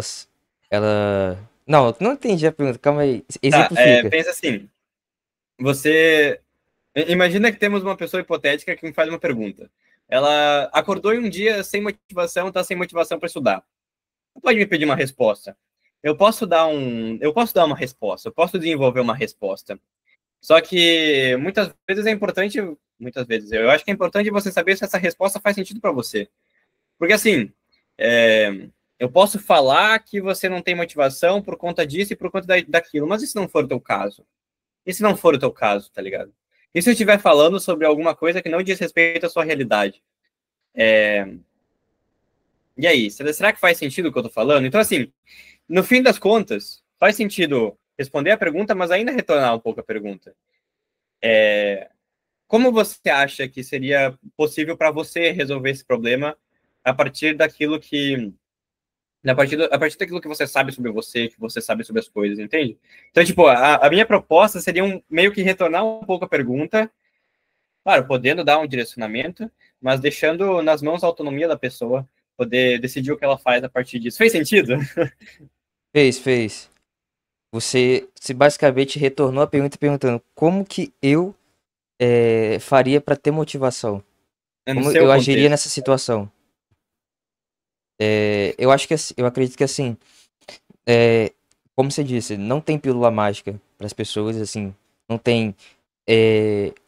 Não, não entendi a pergunta. Calma aí. Tá, Exemplifica. pensa assim. Você... Imagina que temos uma pessoa hipotética que me faz uma pergunta. Ela acordou em um dia sem motivação, tá sem motivação para estudar. Não pode me pedir uma resposta. eu posso dar uma resposta, eu posso desenvolver uma resposta. Só que muitas vezes é importante, muitas vezes, eu acho que é importante você saber se essa resposta faz sentido para você. Porque assim, eu posso falar que você não tem motivação por conta disso e por conta daquilo, mas e se não for o teu caso? E se não for o teu caso, tá ligado? E se eu estiver falando sobre alguma coisa que não diz respeito à sua realidade? E aí, será que faz sentido o que eu tô falando? Então, assim, no fim das contas, faz sentido responder a pergunta, mas ainda retornar um pouco a pergunta. Como você acha que seria possível para você resolver esse problema a partir daquilo que a partir daquilo que você sabe sobre você, que você sabe sobre as coisas, entende? Então, tipo, a minha proposta seria meio que retornar um pouco a pergunta, claro, podendo dar um direcionamento, mas deixando nas mãos a autonomia da pessoa, poder decidir o que ela faz a partir disso. Fez sentido? Fez. Você basicamente retornou a pergunta perguntando como que eu faria pra ter motivação? É no Como seu eu agiria contexto. nessa situação? Eu acho que eu acredito que assim, é, como você disse, não tem pílula mágica para as pessoas, assim, não tem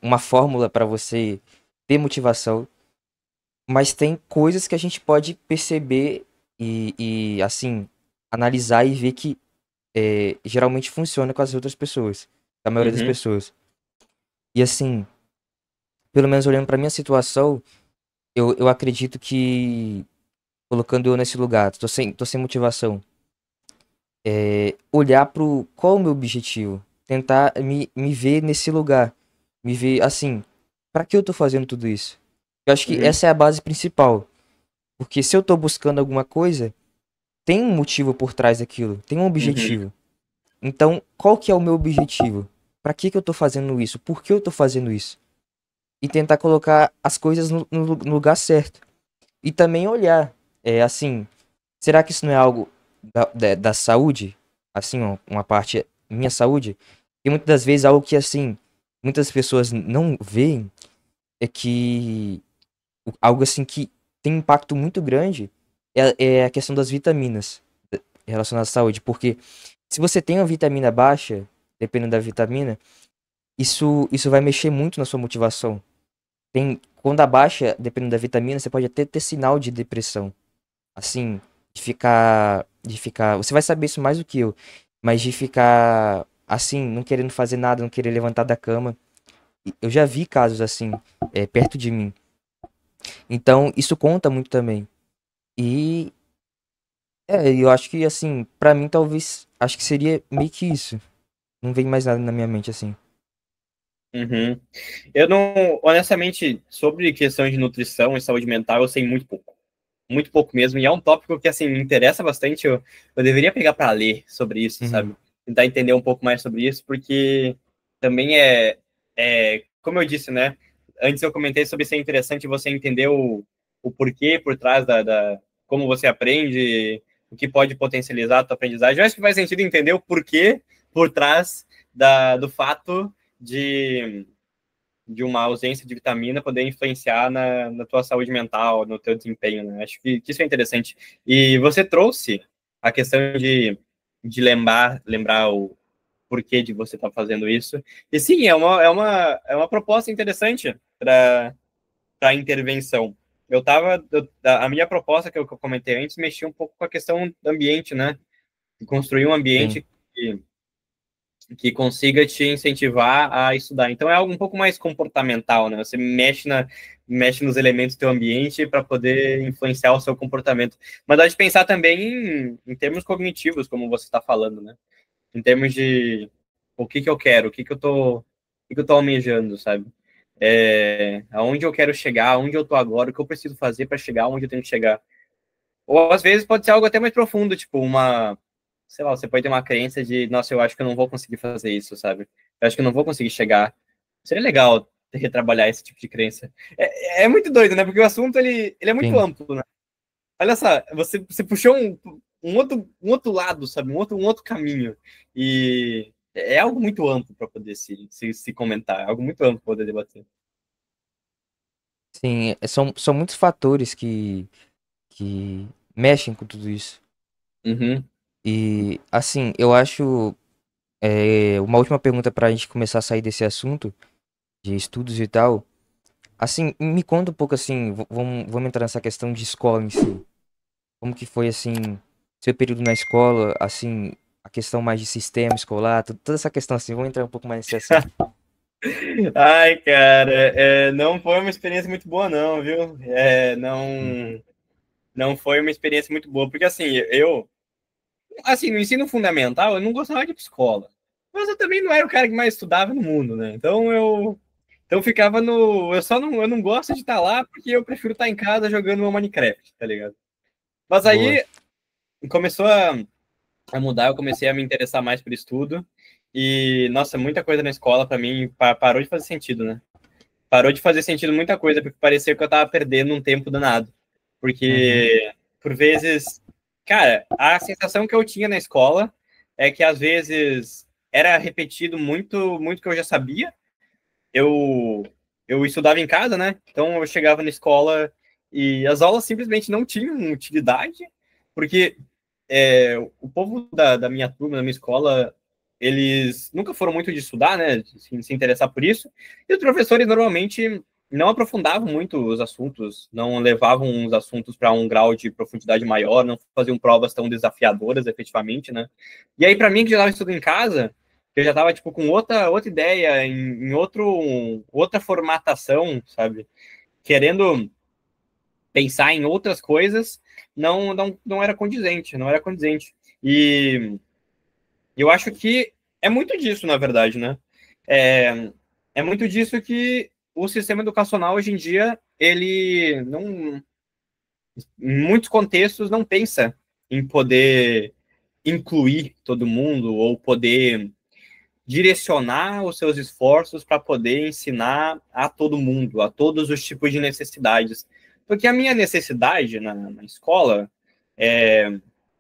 uma fórmula para você ter motivação, mas tem coisas que a gente pode perceber e assim, analisar e ver que geralmente funciona com as outras pessoas, com a maioria das Uhum, pessoas. E assim, pelo menos olhando para minha situação, eu acredito que, colocando eu nesse lugar, tô sem motivação. Olhar pro qual é o meu objetivo, tentar me ver nesse lugar, me ver assim, para que eu tô fazendo tudo isso? Eu acho que uhum, essa é a base principal, porque se eu tô buscando alguma coisa, tem um motivo por trás daquilo, tem um uhum, objetivo. Então, qual que é o meu objetivo? Para que eu tô fazendo isso? Por que eu tô fazendo isso? E tentar colocar as coisas no lugar certo. E também olhar, assim, será que isso não é algo da saúde? Assim, ó, uma parte minha saúde? E muitas das vezes algo que, assim, muitas pessoas não veem é que algo assim que tem um impacto muito grande é a questão das vitaminas relacionadas à saúde. Porque se você tem uma vitamina baixa, dependendo da vitamina, isso vai mexer muito na sua motivação. Quando abaixa, dependendo da vitamina, você pode até ter sinal de depressão. Assim, você vai saber isso mais do que eu, mas de ficar assim, não querendo fazer nada, não querer levantar da cama. Eu já vi casos assim, perto de mim. Então, isso conta muito também. E eu acho que assim, pra mim talvez, acho que seria meio que isso. Não vem mais nada na minha mente assim. uhum. Eu não, honestamente, sobre questão de nutrição e saúde mental, eu sei muito pouco mesmo, e é um tópico que, assim, me interessa bastante, eu deveria pegar para ler sobre isso, Uhum. sabe? Tentar entender um pouco mais sobre isso, porque também como eu disse, né, antes eu comentei sobre ser interessante você entender o porquê por trás como você aprende, o que pode potencializar a tua aprendizagem, eu acho que faz sentido entender o porquê por trás do fato de uma ausência de vitamina poder influenciar na tua saúde mental, no teu desempenho, né? Acho que isso é interessante. E você trouxe a questão de lembrar o porquê de você estar fazendo isso. E sim, é uma proposta interessante para intervenção. A minha proposta que eu comentei antes mexia um pouco com a questão do ambiente, né? De construir um Sim. ambiente que consiga te incentivar a estudar. Então é algo um pouco mais comportamental, né? Você mexe nos elementos do teu ambiente para poder influenciar o seu comportamento. Mas dá de pensar também em termos cognitivos, como você está falando, né? Em termos de o que eu quero, o que eu tô almejando, sabe? Aonde eu quero chegar, aonde eu tô agora, o que eu preciso fazer para chegar onde eu tenho que chegar. Ou às vezes pode ser algo até mais profundo, tipo sei lá, você pode ter uma crença de, nossa, eu acho que eu não vou conseguir fazer isso, sabe? Eu acho que eu não vou conseguir chegar. Seria legal retrabalhar esse tipo de crença. É muito doido, né? Porque o assunto, ele é muito Sim. amplo, né? Olha só, você puxou um outro lado, sabe? Um outro caminho. E é algo muito amplo para poder se comentar, é algo muito amplo para poder debater. Sim, são muitos fatores que mexem com tudo isso. Uhum. E, assim, eu acho. Uma última pergunta pra gente começar a sair desse assunto de estudos e tal. Assim, me conta um pouco assim, vamos entrar nessa questão de escola em si. Como que foi assim, seu período na escola, assim, a questão mais de sistema escolar, toda essa questão assim, vamos entrar um pouco mais nesse assunto. Ai, cara, não foi uma experiência muito boa, não, viu? Hum. Não foi uma experiência muito boa, porque assim, no ensino fundamental, eu não gostava de escola, mas eu também não era o cara que mais estudava no mundo, né? Então ficava no, eu não gosto de estar lá porque eu prefiro estar em casa jogando meu Minecraft, tá ligado? Mas Boa. aí começou a mudar, eu comecei a me interessar mais por estudo e, nossa, muita coisa na escola para mim parou de fazer sentido, né? Parou de fazer sentido muita coisa, porque parecia que eu tava perdendo um tempo danado. Uhum. Porque, por vezes, cara, a sensação que eu tinha na escola é que às vezes era repetido muito que eu já sabia. Eu, eu estudava em casa, né? Então eu chegava na escola e as aulas simplesmente não tinham utilidade, porque o povo da minha turma, da minha escola, eles nunca foram muito de estudar, né? Se interessar por isso. E os professores normalmente não aprofundavam muito os assuntos, não levavam os assuntos para um grau de profundidade maior, não faziam provas tão desafiadoras, efetivamente, né? E aí, para mim, que já estava estudando em casa, que eu já estava tipo, com outra ideia, outra formatação, sabe? Querendo pensar em outras coisas, não era condizente, não era condizente. E eu acho que é muito disso, na verdade, né? É, é muito disso que o sistema educacional hoje em dia, ele não, em muitos contextos, não pensa em poder incluir todo mundo ou poder direcionar os seus esforços para poder ensinar a todo mundo, a todos os tipos de necessidades. Porque a minha necessidade na escola, é,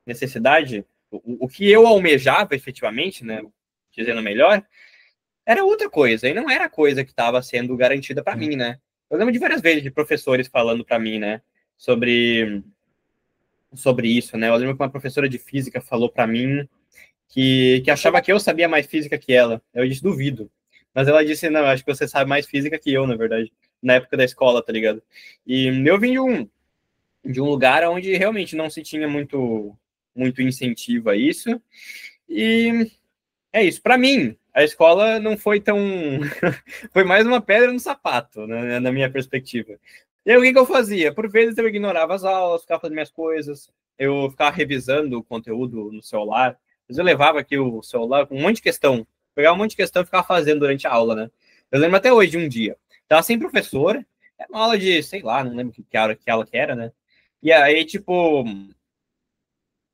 necessidade, o que eu almejava efetivamente, né, dizendo melhor, era outra coisa, e não era a coisa que estava sendo garantida para mim, né? Eu lembro de várias vezes de professores falando para mim, né, sobre isso, né? Eu lembro que uma professora de física falou para mim que achava que eu sabia mais física que ela. Eu disse, duvido. Mas ela disse, não, acho que você sabe mais física que eu, na verdade, na época da escola, tá ligado? E eu vim de um lugar onde realmente não se tinha muito incentivo a isso. E é isso. Para mim, a escola não foi tão. Foi mais uma pedra no sapato, né, na minha perspectiva. E aí, o que eu fazia? Por vezes eu ignorava as aulas, ficava fazendo minhas coisas, eu ficava revisando o conteúdo no celular. Mas eu levava aqui o celular com um monte de questão. Pegava um monte de questão e ficava fazendo durante a aula, né? Eu lembro até hoje de um dia. Tava sem professor, era uma aula de, sei lá, não lembro que aula que era, né? E aí, tipo,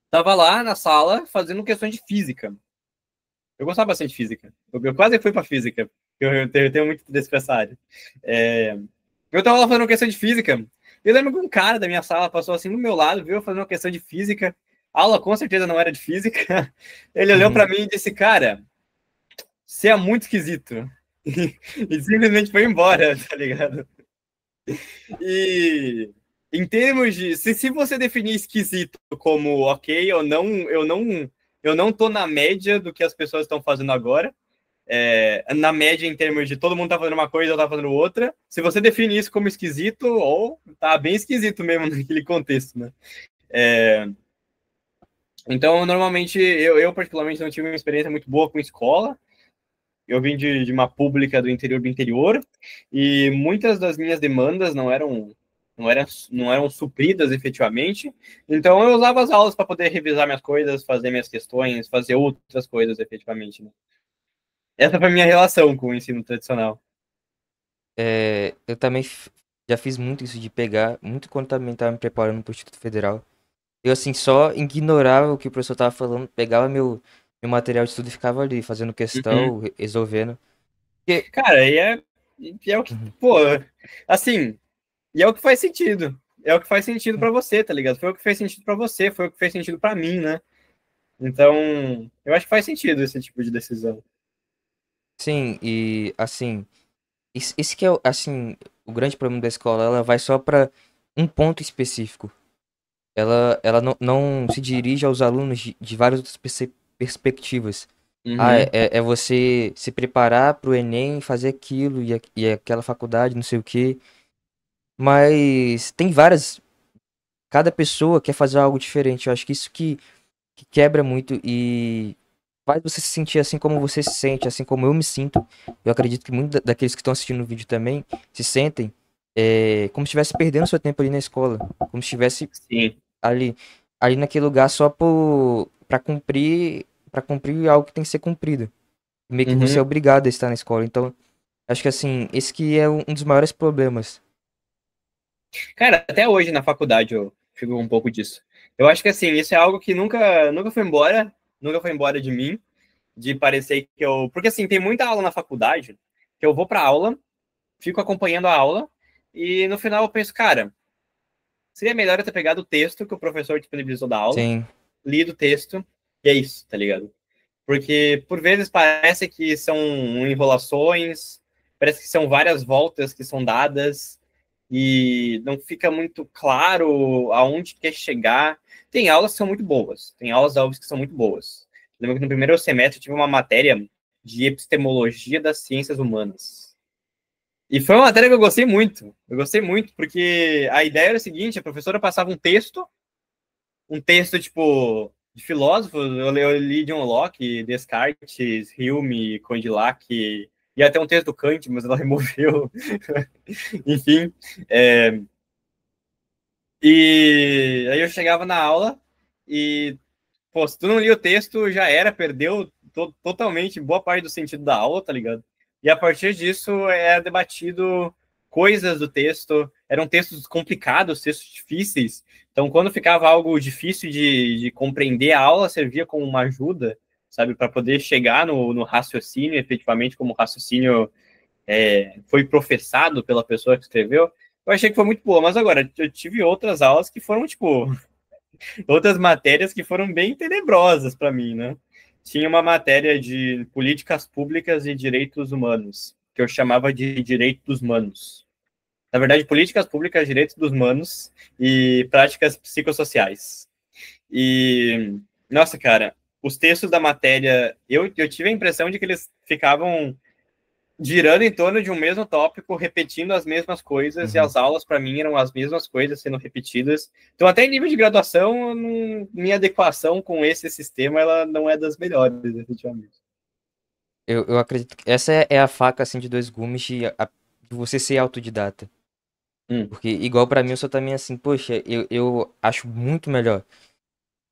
tava lá na sala fazendo questões de física. Eu gostava bastante de física. Eu quase fui para física. Eu tenho muito desse pra essa área. É, eu tava lá fazendo uma questão de física. Eu lembro que um cara da minha sala passou assim do meu lado, viu, fazendo uma questão de física. A aula com certeza não era de física. Ele olhou para Uhum. mim e disse: Cara, você é muito esquisito. E simplesmente foi embora, tá ligado? E em termos de. Se você definir esquisito como ok, eu não tô na média do que as pessoas estão fazendo agora. Na média, em termos de todo mundo tá fazendo uma coisa, eu tá fazendo outra. Se você define isso como esquisito, ou tá bem esquisito mesmo naquele contexto, né? É, então, normalmente, eu particularmente não tive uma experiência muito boa com escola. Eu vim de uma pública do interior, e muitas das minhas demandas não eram supridas efetivamente. Então, eu usava as aulas para poder revisar minhas coisas, fazer minhas questões, fazer outras coisas efetivamente, né? Essa foi a minha relação com o ensino tradicional. Eu também já fiz muito isso de pegar, muito quando também tava me preparando pro Instituto Federal. Eu, assim, só ignorava o que o professor tava falando, pegava meu material de estudo e ficava ali, fazendo Uhum. questão, resolvendo. Porque, Cara, e é o que, uhum, pô, assim, e é o que faz sentido. É o que faz sentido pra você, tá ligado? Foi o que fez sentido pra você, foi o que fez sentido pra mim, né? Então, eu acho que faz sentido esse tipo de decisão. sim, e, assim, esse que é, assim, o grande problema da escola, ela vai só pra um ponto específico. ela não se dirige aos alunos de várias outras perspectivas. Ah, Uhum. é você se preparar para o Enem, fazer aquilo e aquela faculdade, não sei o quê. Mas tem várias. Cada pessoa quer fazer algo diferente. Eu acho que isso que quebra muito e faz você se sentir assim como você se sente, assim como eu me sinto. Eu acredito que muitos daqueles que estão assistindo o vídeo também se sentem como se estivesse perdendo seu tempo ali na escola. Como se estivesse Sim. ali, ali naquele lugar só para cumprir algo que tem que ser cumprido. Meio que você é Uhum. obrigado a estar na escola. Então, acho que assim, esse que é um dos maiores problemas. Cara, até hoje na faculdade eu fico um pouco disso. Eu acho que assim, isso é algo que nunca foi embora, nunca foi embora de mim, de parecer que eu. Porque assim, tem muita aula na faculdade que eu vou pra aula, fico acompanhando a aula, e no final eu penso, cara, seria melhor eu ter pegado o texto que o professor disponibilizou da aula, Sim, lido o texto, e é isso, tá ligado? Porque por vezes parece que são enrolações, parece que são várias voltas que são dadas e não fica muito claro aonde quer chegar. Tem aulas que são muito boas, tem aulas da UFSC que são muito boas. Eu lembro que no primeiro semestre eu tive uma matéria de epistemologia das ciências humanas. E foi uma matéria que eu gostei muito. Eu gostei muito, porque a ideia era a seguinte: a professora passava um texto tipo de filósofos, eu li John Locke, Descartes, Hume, Condillac, e até um texto do Kant, mas ela removeu. Enfim, é, e aí eu chegava na aula e, pô, se tu não lia o texto, já era, perdeu totalmente boa parte do sentido da aula, tá ligado? E a partir disso é debatido coisas do texto, eram textos complicados, textos difíceis. Então, quando ficava algo difícil de compreender, a aula servia como uma ajuda, sabe, para poder chegar no raciocínio, efetivamente, como o raciocínio foi professado pela pessoa que escreveu. Eu achei que foi muito boa, mas agora eu tive outras aulas que foram, tipo, outras matérias que foram bem tenebrosas para mim, né? Tinha uma matéria de políticas públicas e direitos humanos, que eu chamava de direitos humanos. Na verdade, políticas públicas, direitos dos humanos e práticas psicossociais. E, nossa, cara, os textos da matéria, eu tive a impressão de que eles ficavam girando em torno de um mesmo tópico, repetindo as mesmas coisas, e uhum. as aulas, para mim, eram as mesmas coisas sendo repetidas. Então, até em nível de graduação, minha adequação com esse sistema, ela não é das melhores, efetivamente. Eu acredito que essa é a faca assim de dois gumes de você ser autodidata. Hum, Porque, igual pra mim, eu sou também assim, poxa, eu acho muito melhor,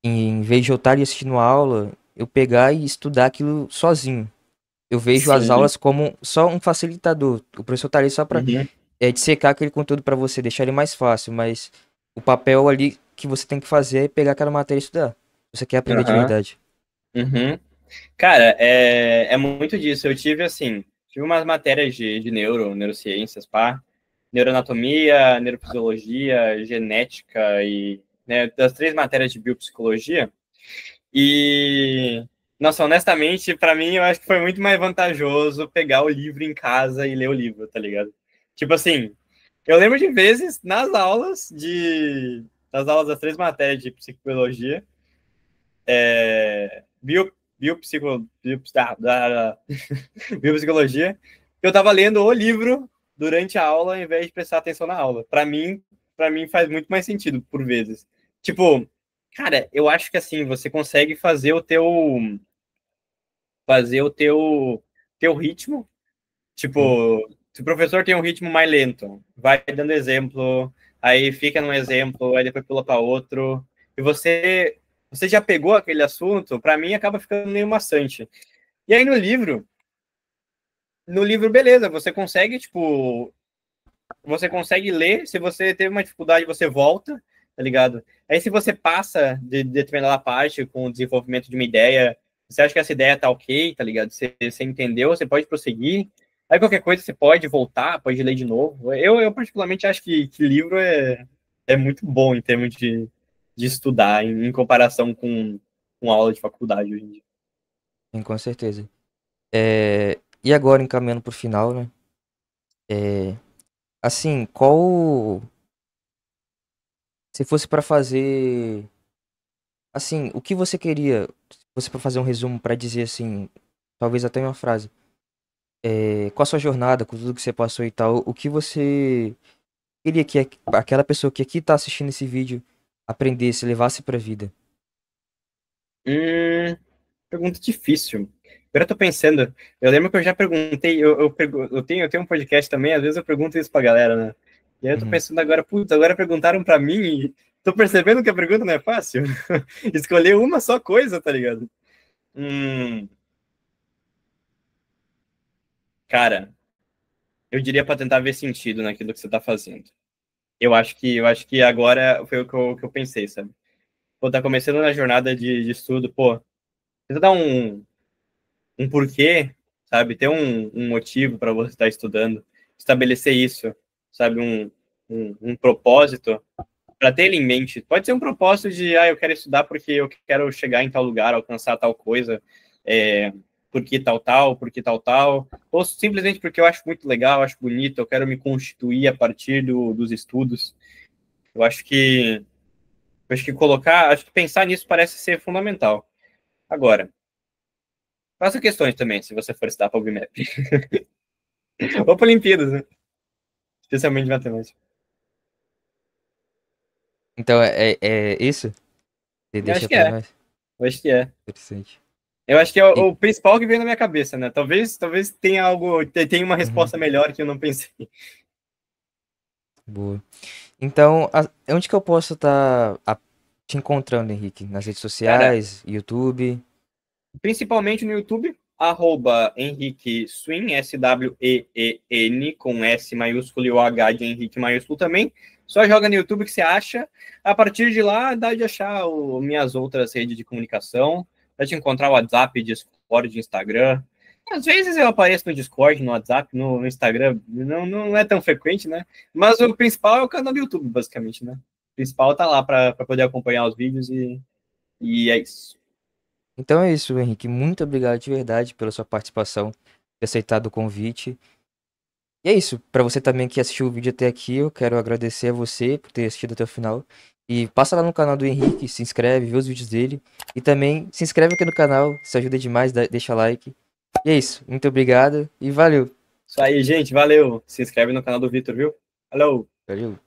em vez de eu estar ali assistindo a aula, eu pegar e estudar aquilo sozinho. Eu vejo as sim. aulas como só um facilitador. O professor tá ali só pra Uhum, dissecar aquele conteúdo pra você, deixar ele mais fácil, mas o papel ali que você tem que fazer é pegar aquela matéria e estudar. Se você quer aprender de uhum, verdade. uhum. Cara, é muito disso. Eu tive, assim, tive umas matérias de neurociências, pá, neuroanatomia, neurofisiologia, genética e, né, das três matérias de biopsicologia. E, nossa, honestamente, para mim, eu acho que foi muito mais vantajoso pegar o livro em casa e ler o livro, tá ligado? Tipo assim, eu lembro de vezes nas aulas das três matérias de psicologia, biopsicologia, que eu tava lendo o livro durante a aula ao invés de prestar atenção na aula. Para mim faz muito mais sentido por vezes. Tipo, cara, eu acho que assim, você consegue fazer o teu ritmo. Sim. Tipo, se o professor tem um ritmo mais lento, vai dando exemplo, aí fica num exemplo, aí depois pula para outro, e você já pegou aquele assunto, para mim acaba ficando meio maçante. E aí no livro, beleza, você consegue ler, se você teve uma dificuldade, você volta, tá ligado? Aí se você passa de determinada parte com o desenvolvimento de uma ideia, você acha que essa ideia tá ok, tá ligado? Você entendeu, você pode prosseguir. Aí qualquer coisa você pode voltar, pode ler de novo. Eu particularmente acho que livro é muito bom em termos de estudar, em comparação com aula de faculdade hoje em dia. Sim, com certeza. E agora, encaminhando pro final, né? É, assim, qual Se fosse pra fazer, assim, o que você queria, se fosse pra fazer um resumo pra dizer assim, talvez até uma frase, com a sua jornada, com tudo que você passou e tal, o que você queria que aquela pessoa que aqui tá assistindo esse vídeo aprendesse, levasse pra vida? Hum, pergunta difícil. Agora eu tô pensando, eu lembro que eu já perguntei, eu tenho um podcast também, às vezes eu pergunto isso pra galera, né? E aí eu tô Uhum. pensando agora, putz, agora perguntaram pra mim e tô percebendo que a pergunta não é fácil. Escolher uma só coisa, tá ligado? Hum, cara, eu diria pra tentar ver sentido naquilo que você tá fazendo. Eu acho que agora foi o que eu pensei, sabe? Pô, tá começando na jornada de estudo, pô, tenta dar um porquê, sabe? Ter um motivo para você estar estudando, estabelecer isso, sabe? Um propósito, para ter ele em mente. Pode ser um propósito de, eu quero estudar porque eu quero chegar em tal lugar, alcançar tal coisa, é, porque tal, porque tal, ou simplesmente porque eu acho muito legal, acho bonito, eu quero me constituir a partir dos estudos. Eu acho que pensar nisso parece ser fundamental. Agora, faça questões também, se você for estudar para o BMAP. Ou para Olimpíadas, né? Especialmente matemática. Então é isso? Você Eu acho deixa que pra é. nós? Eu acho que é. Interessante. Eu acho que é E, o principal que veio na minha cabeça, né? Talvez tenha algo, tenha uma uhum, resposta melhor que eu não pensei. boa. Então, onde que eu posso estar te encontrando, Henrique? Nas redes Cara, sociais, YouTube? principalmente no YouTube, Henrique Swin, Sween, com S maiúsculo e o H de Henrique maiúsculo também. Só joga no YouTube que você acha. A partir de lá, dá de achar minhas outras redes de comunicação. Dá de encontrar o WhatsApp, Discord, Instagram. Às vezes eu apareço no Discord, no WhatsApp, no Instagram. Não é tão frequente, né? Mas o principal é o canal do YouTube, basicamente, né? O principal tá lá para poder acompanhar os vídeos e é isso. Então é isso, Henrique. Muito obrigado de verdade pela sua participação, ter aceitado o convite. E é isso. Para você também que assistiu o vídeo até aqui, eu quero agradecer a você por ter assistido até o final. E passa lá no canal do Henrique, se inscreve, vê os vídeos dele. E também se inscreve aqui no canal, isso ajuda demais, deixa like. E é isso. Muito obrigado e valeu. Isso aí, gente. Valeu. Se inscreve no canal do Vitor, viu? Falou! Valeu.